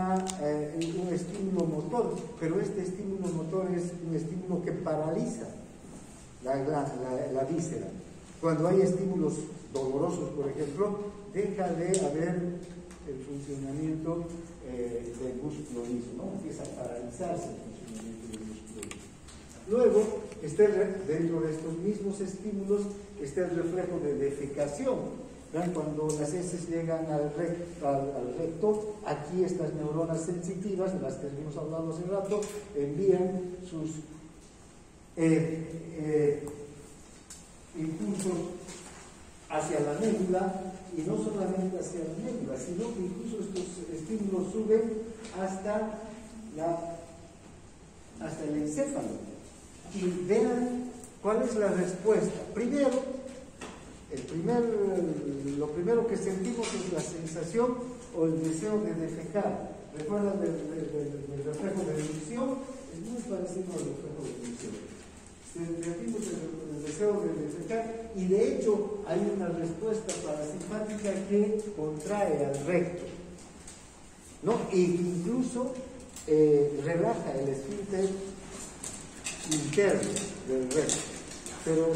Speaker 2: estímulo motor, pero este estímulo motor es un estímulo que paraliza la víscera. Cuando hay estímulos dolorosos, por ejemplo, deja de haber el funcionamiento del músculo liso, ¿no? Empieza a paralizarse el funcionamiento del músculo liso. Luego, dentro de estos mismos estímulos está el reflejo de defecación. ¿Ven? Cuando las heces llegan al recto, aquí estas neuronas sensitivas, de las que hemos hablado hace rato, envían sus impulsos hacia la médula, y no solamente hacia la médula, sino que incluso estos estímulos suben hasta el encéfalo. Y vean cuál es la respuesta. Primero, lo primero que sentimos es la sensación o el deseo de defecar. ¿Recuerdan del reflejo de elusión? Es muy parecido al reflejo de elusión. Sentimos el deseo de defecar, y de hecho hay una respuesta parasimpática que contrae al recto, ¿no? E incluso relaja el esfínter interno del recto, pero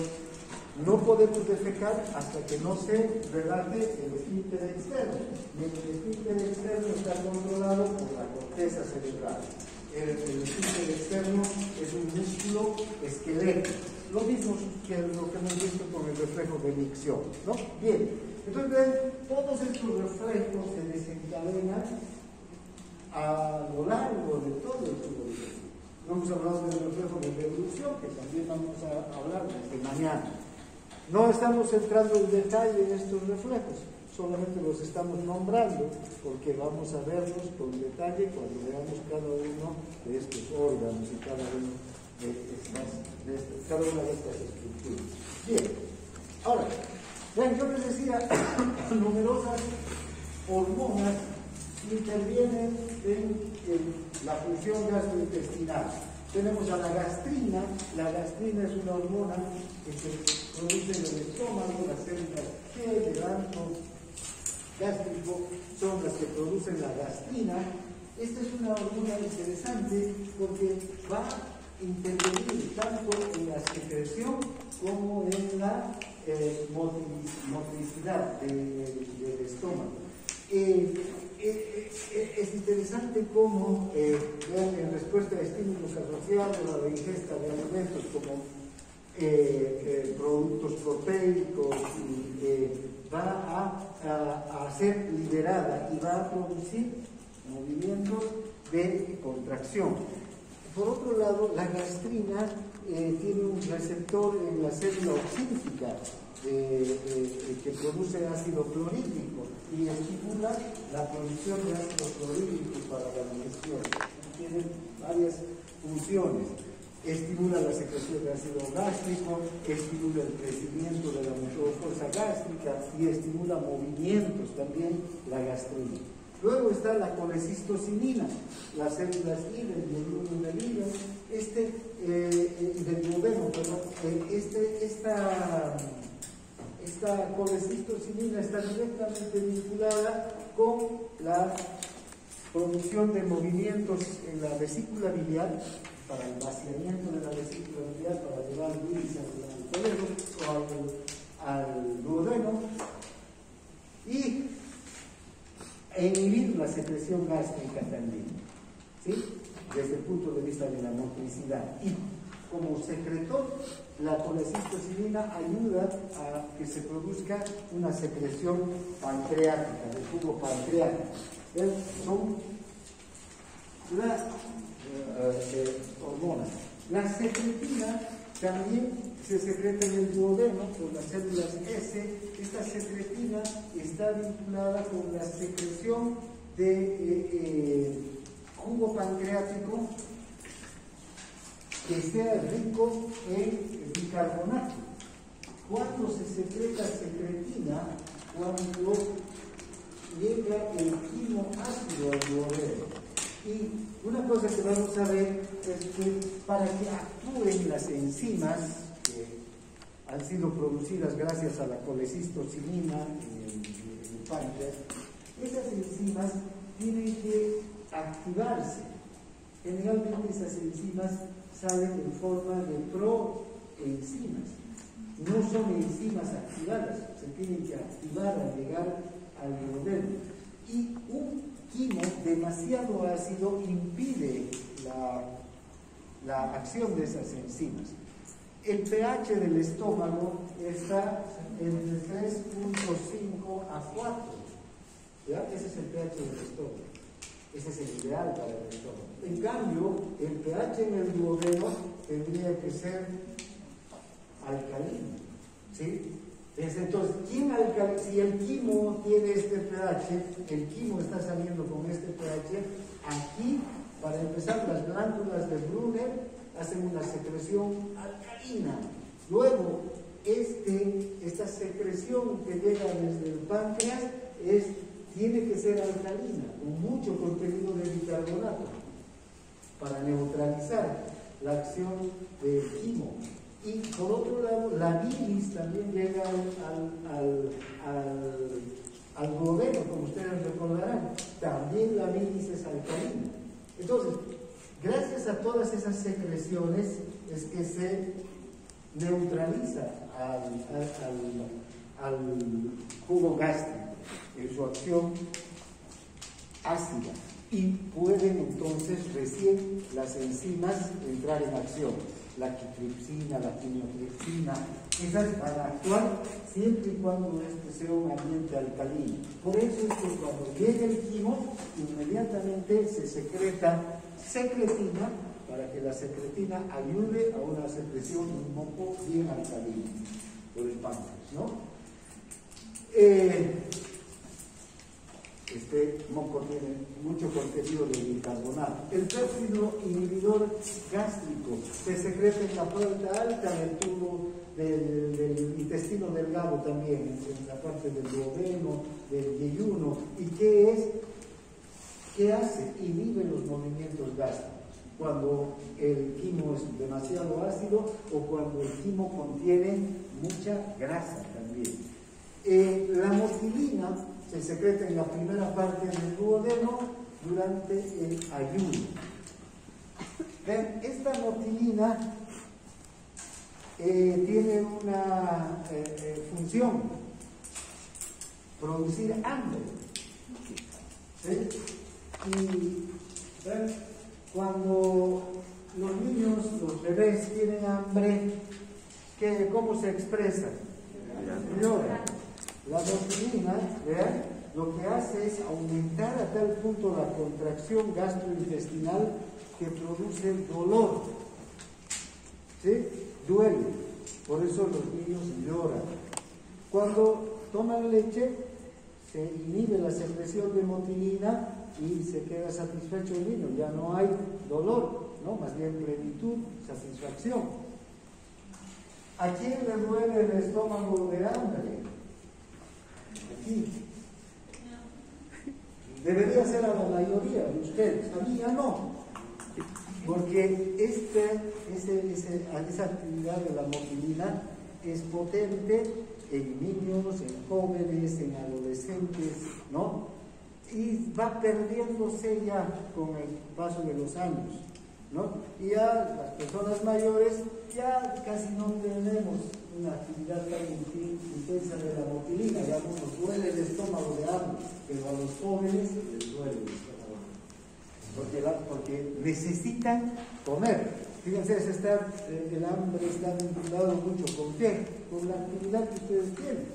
Speaker 2: no podemos defecar hasta que no se relaje el esfínter externo. Y el esfínter externo está controlado por la corteza cerebral. El esfínter externo es un músculo esquelético, lo mismo que lo que hemos visto con el reflejo de micción, ¿no? Bien, entonces todos estos reflejos se desencadenan a lo largo de todo el tubo digestivo. No hemos hablado del reflejo de devolución, que también vamos a hablar desde mañana. No estamos entrando en detalle en estos reflejos, solamente los estamos nombrando, porque vamos a verlos con detalle cuando veamos cada uno de estos órganos y cada una de estas estructuras. Bien, ahora, ven, yo les decía, numerosas hormonas intervienen en la función gastrointestinal. Tenemos a la gastrina es una hormona que se produce en el estómago, las células G del arco gástrico son las que producen la gastrina. Esta es una hormona interesante porque va a intervenir tanto en la secreción como en la motricidad del estómago. Es interesante cómo, en respuesta a estímulos asociados a la ingesta de alimentos como productos proteicos, va a ser liberada y va a producir movimientos de contracción. Por otro lado, la gastrina tiene un receptor en la célula oxígena que produce ácido clorhídrico y estimula la producción de ácido clorhídrico para la digestión. Tiene varias funciones. Estimula la secreción de ácido gástrico, estimula el crecimiento de la mucosa gástrica y estimula movimientos también la gastrina. Luego está la colecistocinina, las células I del miembro del hígado, del duodeno, esta colecistocinina está directamente vinculada con la producción de movimientos en la vesícula biliar, para el vaciamiento de la vesícula biliar, para llevar bilis al colero o al duodeno, y inhibir la secreción gástrica también, ¿sí? Desde el punto de vista de la motricidad. Y como secretor, la colecistocinina ayuda a que se produzca una secreción pancreática, del jugo pancreático. Son las hormonas. La secretina también se secreta en el duodeno por las células S. Esta secretina está vinculada con la secreción de jugo pancreático que sea rico en bicarbonato. Cuando se secreta secretina, cuando llega el quimo ácido al duodeno. Y una cosa que vamos a ver es que para que actúen las enzimas que han sido producidas gracias a la colecistocinina en el páncreas, esas enzimas tienen que activarse. Generalmente esas enzimas salen en forma de proenzimas. No son enzimas activadas, se tienen que activar al llegar al duodeno. Y un quimo demasiado ácido impide la acción de esas enzimas. El pH del estómago está entre 3.5 a 4. ¿Ya? Ese es el pH del estómago. Ese es el ideal para el estómago. En cambio, el pH en el duodeno tendría que ser alcalino. ¿Sí? Entonces, si el quimo tiene este pH, el quimo está saliendo con este pH, aquí, para empezar, las glándulas de Brunner hacen una secreción alcalina. Luego, esta secreción que llega desde el páncreas tiene que ser alcalina, con mucho contenido de bicarbonato, para neutralizar la acción del quimo. Y por otro lado, la bilis también llega al duodeno, como ustedes recordarán. También la bilis es alcalina. Entonces, gracias a todas esas secreciones es que se neutraliza al jugo gástrico en su acción ácida. Y pueden entonces recién las enzimas entrar en acción. La quitripsina, la quimiotripsina, esas van a actuar siempre y cuando este sea un ambiente alcalino. Por eso es que cuando llega el quimo, inmediatamente se secreta secretina, para que la secretina ayude a una secreción de un moco bien alcalino por el páncreas, ¿no? Este moco tiene mucho contenido de bicarbonato. El péptido inhibidor gástrico se secreta en la parte alta del tubo del intestino delgado también, en la parte del duodeno, del yeyuno. ¿Y qué es? ¿Qué hace? Inhibe los movimientos gástricos. Cuando el quimo es demasiado ácido o cuando el quimo contiene mucha grasa también. La motilina se secreta en la primera parte del duodeno durante el ayuno. Ven, esta motilina tiene una función, producir hambre. ¿Sí? Y ¿ven? Cuando los niños, los bebés tienen hambre, ¿cómo se expresa? Lloran. La motilina, ¿vean? Lo que hace es aumentar a tal punto la contracción gastrointestinal que produce dolor. ¿Sí? Duele. Por eso los niños lloran. Cuando toman leche, se inhibe la secreción de motilina y se queda satisfecho el niño. Ya no hay dolor, ¿no? Más bien plenitud, satisfacción. ¿A quién le duele el estómago de hambre? Aquí. Debería ser a la mayoría de ustedes, a mí ya no, porque esa actividad de la motilina es potente en niños, en jóvenes, en adolescentes, ¿no? Y va perdiéndose ya con el paso de los años, ¿no? Y ya las personas mayores ya casi no tenemos una actividad tan intensa de la motilina, ya no nos duele el estómago de hambre, pero a los jóvenes les duele el estómago, porque necesitan comer. Fíjense, el hambre está vinculado mucho con qué, con la actividad que ustedes tienen.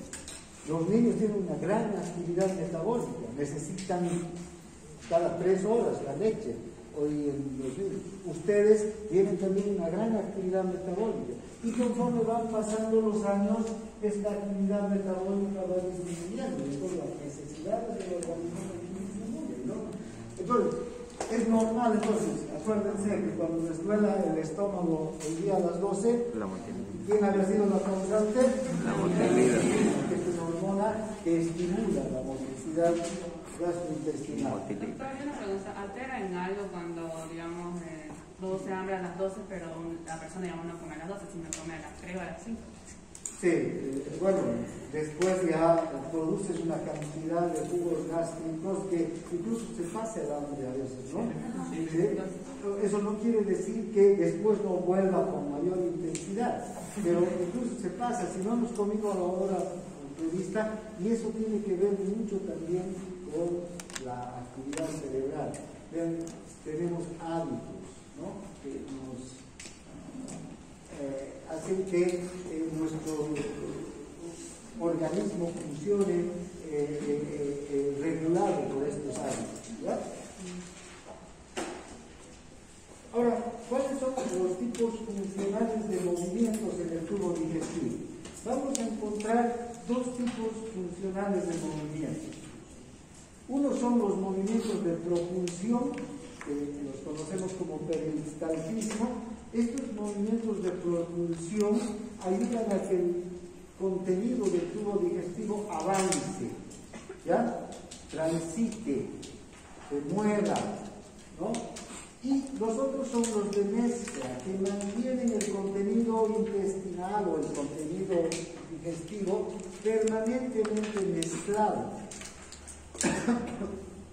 Speaker 2: Los niños tienen una gran actividad metabólica, necesitan cada 3 horas la leche. Ustedes tienen también una gran actividad metabólica y conforme van pasando los años esta actividad metabólica va disminuyendo, entonces las necesidades del organismo disminuyen, ¿no? Entonces es normal, entonces acuérdense que cuando les duela el estómago el día a las 12, ¿quién había sido la causante?
Speaker 3: La motilina.
Speaker 2: Que es una hormona que estimula la motricidad gastrointestinal.
Speaker 4: Doctor, yo una pregunta, ¿altera en algo cuando, digamos, produce hambre a las 12, pero la persona, digamos, no come a las 12, sino come a las 3 o a las 5?
Speaker 2: Sí, bueno, después ya produces una cantidad de jugos gástricos que incluso se pasa el hambre a veces, ¿no? ¿Sí? Eso no quiere decir que después no vuelva con mayor intensidad, pero incluso se pasa, si no hemos comido a la hora prevista, y eso tiene que ver mucho también con la actividad cerebral. Vean, tenemos hábitos, ¿no? Que nos hacen que nuestro organismo funcione regulado por estos hábitos, ¿ya? Ahora, ¿cuáles son los tipos funcionales de movimientos en el tubo digestivo? Vamos a encontrar dos tipos funcionales de movimientos. Uno son los movimientos de propulsión, que los conocemos como peristaltismo. Estos movimientos de propulsión ayudan a que el contenido del tubo digestivo avance, ¿ya? Transite, se mueva, ¿no? Y los otros son los de mezcla, que mantienen el contenido intestinal o el contenido digestivo permanentemente mezclado.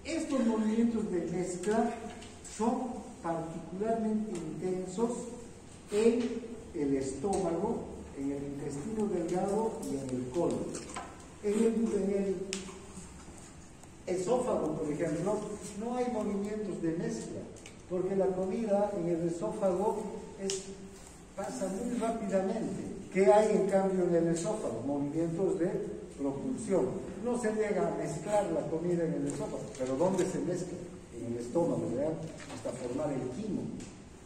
Speaker 2: Estos movimientos de mezcla son particularmente intensos en el estómago, en el intestino delgado y en el colon. En el esófago, por ejemplo, no hay movimientos de mezcla, porque la comida en el esófago pasa muy rápidamente. ¿Qué hay en cambio en el esófago? Movimientos de propulsión. No se llega a mezclar la comida en el esófago, pero ¿dónde se mezcla? En el estómago, ¿verdad? Hasta formar el quimo.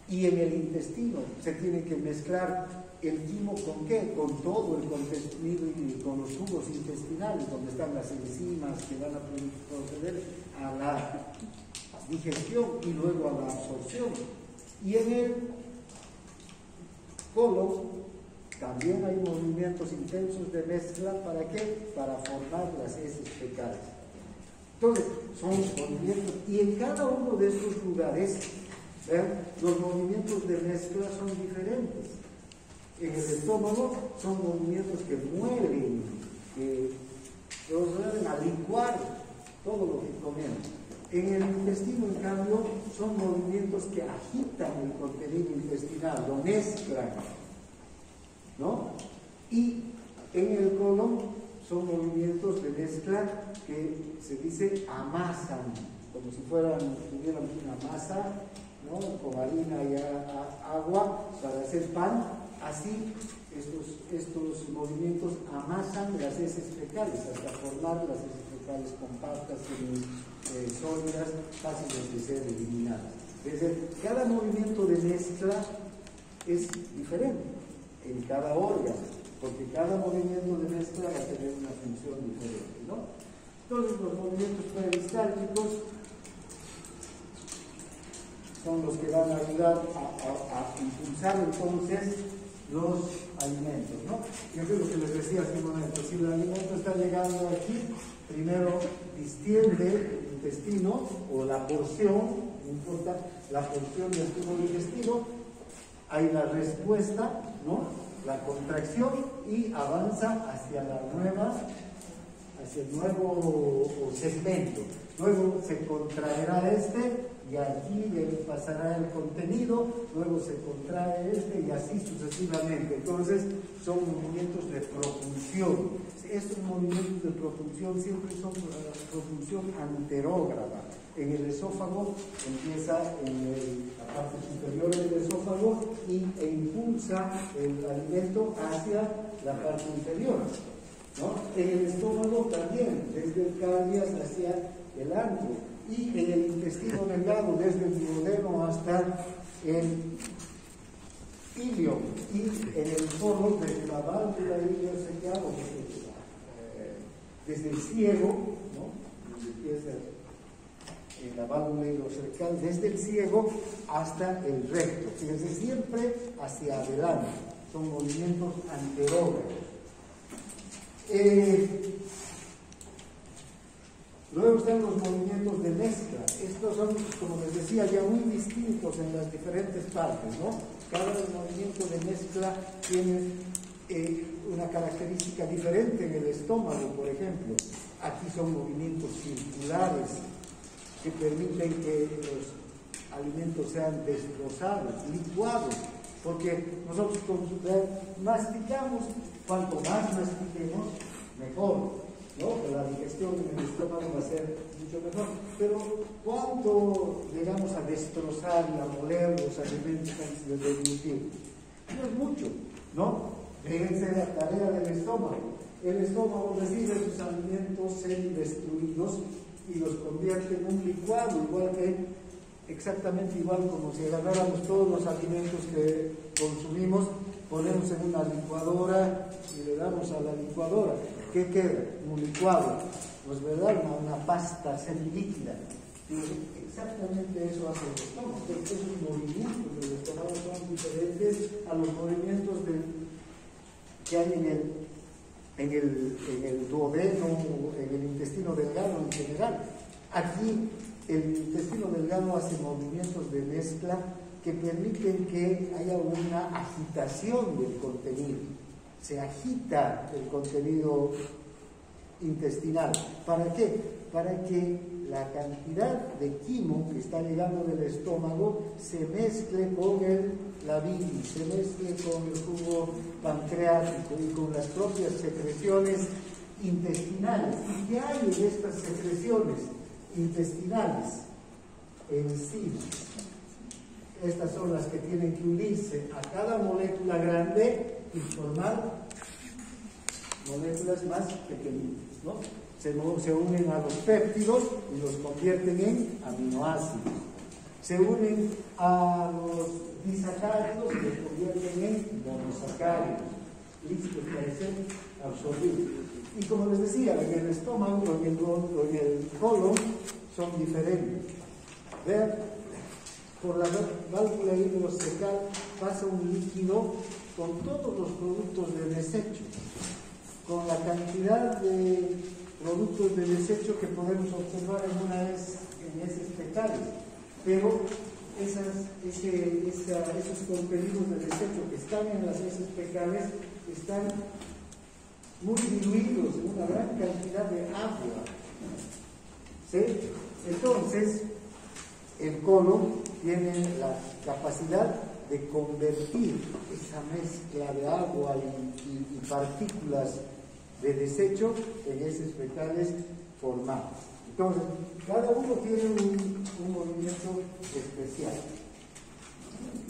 Speaker 2: Y en el intestino se tiene que mezclar el quimo ¿con qué? Con todo el contenido y con los jugos intestinales, donde están las enzimas que van a proceder a la digestión y luego a la absorción. Y en el colon también hay movimientos intensos de mezcla. ¿Para qué? Para formar las heces fecales. Entonces, son movimientos, y en cada uno de estos lugares, ¿ven? Los movimientos de mezcla son diferentes. En el estómago son movimientos que mueven, que proceden a licuar todo lo que comemos. En el intestino, en cambio, son movimientos que agitan el contenido intestinal, lo mezclan, ¿no? Y en el colon son movimientos de mezcla que se dice amasan, como si tuvieran una masa, ¿no? Con harina y agua para hacer pan. Así estos movimientos amasan las heces fecales hasta formar las heces fecales compactas, sólidas, fáciles de ser eliminadas. Es decir, cada movimiento de mezcla es diferente en cada órgano, porque cada movimiento de mezcla va a tener una función diferente, ¿no? Entonces, los movimientos peristálticos son los que van a ayudar a impulsar entonces los alimentos, ¿no? Yo creo que les decía hace un momento, si el alimento está llegando aquí, primero distiende el intestino o la porción, no importa, la porción del tubo digestivo, hay la respuesta, ¿no? La contracción y avanza hacia el nuevo segmento. Luego se contraerá y aquí pasará el contenido, luego se contrae y así sucesivamente. Entonces son movimientos de propulsión. Estos movimientos de propulsión siempre son propulsión anterógrada. En el esófago empieza en la parte superior del esófago e impulsa el alimento hacia la parte inferior, ¿no? En el estómago también, desde el caries hacia el antro, y en el intestino delgado, desde el duodeno hasta el ilio, y en el colon, desde la válvula iliocecal, desde el ciego, ¿no? Donde empieza la válvula iliocecal, desde el ciego hasta el recto, desde siempre hacia adelante. Son movimientos anterógrafos. Luego están los movimientos de mezcla. Estos son, como les decía, ya muy distintos en las diferentes partes, ¿no? Cada movimiento de mezcla tiene una característica diferente en el estómago, por ejemplo. Aquí son movimientos circulares que permiten que los alimentos sean desglosados, licuados, porque nosotros masticamos, cuanto más mastiquemos, mejor, ¿no? La digestión en el estómago va a ser mucho mejor, pero cuánto llegamos a destrozar y a moler los alimentos antes de deglutir, no es mucho, ¿no? Fíjense la tarea del estómago. El estómago recibe sus alimentos semidestruidos y los convierte en un licuado, exactamente igual como si agarráramos todos los alimentos que consumimos, ponemos en una licuadora y le damos a la licuadora. ¿Qué queda? Un licuado, pues verdad, una pasta semilíquida. Exactamente eso hace el estómago. Esos movimientos del estómago son diferentes a los movimientos que hay en el duodeno, en el intestino delgado en general. Aquí el intestino delgado hace movimientos de mezcla que permiten que haya una agitación del contenido. Se agita el contenido intestinal. ¿Para qué? Para que la cantidad de quimo que está llegando del estómago se mezcle con la bilis, se mezcle con el jugo pancreático y con las propias secreciones intestinales. ¿Y qué hay en estas secreciones intestinales? Enzimas. Estas son las que tienen que unirse a cada molécula grande y formar moléculas más pequeñitas, ¿no? Se unen a los péptidos y los convierten en aminoácidos. Se unen a los disacáridos y los convierten en monosacáridos, listos para ser absorbidos. Y como les decía, en el estómago, en el colon, son diferentes. Vean, por la válvula hidrocecal pasa un líquido con todos los productos de desecho, con la cantidad de productos de desecho que podemos observar en heces fecales, pero esos contenidos de desecho que están en las heces fecales están muy diluidos en una gran cantidad de agua, ¿sí? Entonces el colon tiene la capacidad de convertir esa mezcla de agua y partículas de desecho en heces fecales formadas. Entonces, cada uno tiene un movimiento especial.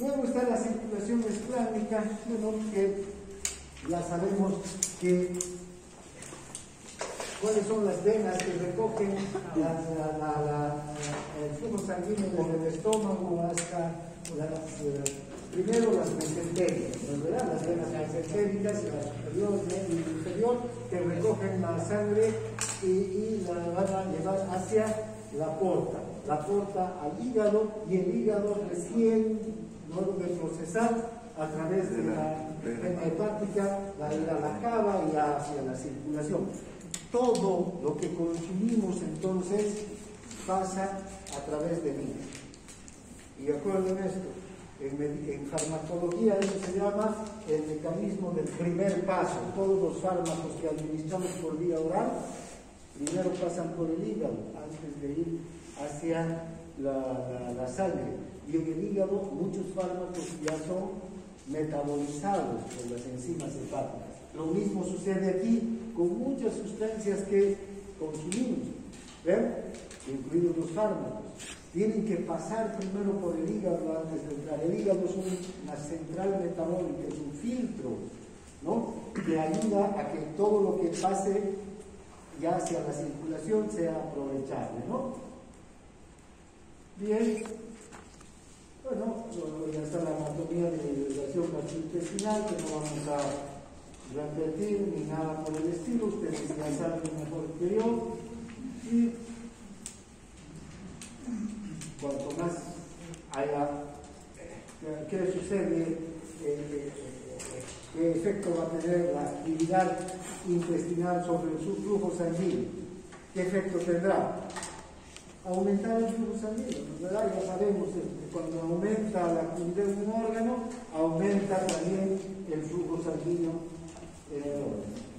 Speaker 2: Luego está la circulación esplánica, bueno, que ya sabemos cuáles son las venas que recogen el flujo sanguíneo desde el estómago hasta primero las mesentéricas, ¿verdad? Las venas mesentéricas, la superior, medio y inferior, que recogen la sangre y la van a llevar hacia la porta al hígado, y el hígado recién, luego de procesar a través de la vena hepática, la cava y hacia la circulación. Todo lo que consumimos entonces pasa a través del hígado. Y recuerden esto, en farmacología eso se llama el mecanismo del primer paso. Todos los fármacos que administramos por vía oral primero pasan por el hígado antes de ir hacia la sangre. Y en el hígado muchos fármacos ya son metabolizados por las enzimas hepáticas. Lo mismo sucede aquí con muchas sustancias que consumimos, ¿ven? Incluidos los fármacos. Tienen que pasar primero por el hígado antes de entrar. El hígado es una central metabólica, es un filtro, ¿no? Que ayuda a que todo lo que pase ya hacia la circulación sea aprovechable, ¿no? Bien. Bueno, ya está la anatomía de la irrigación gastrointestinal, que no vamos a repetir ni nada por el estilo. Ustedes ya saben mejor que yo. Y cuanto más haya, ¿qué sucede? ¿Qué efecto va a tener la actividad intestinal sobre su flujo sanguíneo? ¿Qué efecto tendrá? Aumentar el flujo sanguíneo, ¿verdad? Ya sabemos que cuando aumenta la actividad de un órgano, aumenta también el flujo sanguíneo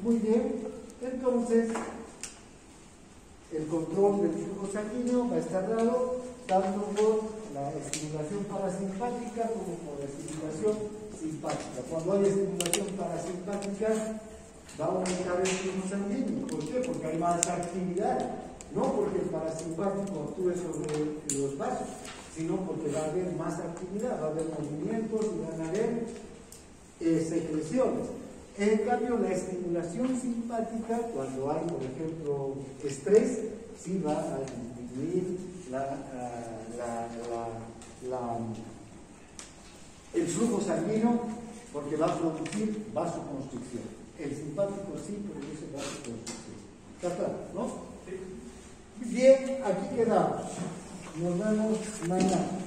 Speaker 2: Muy bien, entonces el control del flujo sanguíneo va a estar dado tanto por la estimulación parasimpática como por la estimulación simpática. Cuando hay estimulación parasimpática va a aumentar el flujo sanguíneo. ¿Por qué? Porque hay más actividad. No porque el parasimpático actúe sobre los vasos, sino porque va a haber más actividad, va a haber movimientos y van a haber secreciones. En cambio, la estimulación simpática, cuando hay, por ejemplo, estrés, sí va a disminuir el flujo sanguíneo porque va a producir vasoconstricción. El simpático sí produce vasoconstricción. ¿Está claro, no? Bien, aquí quedamos. Nos vemos mañana.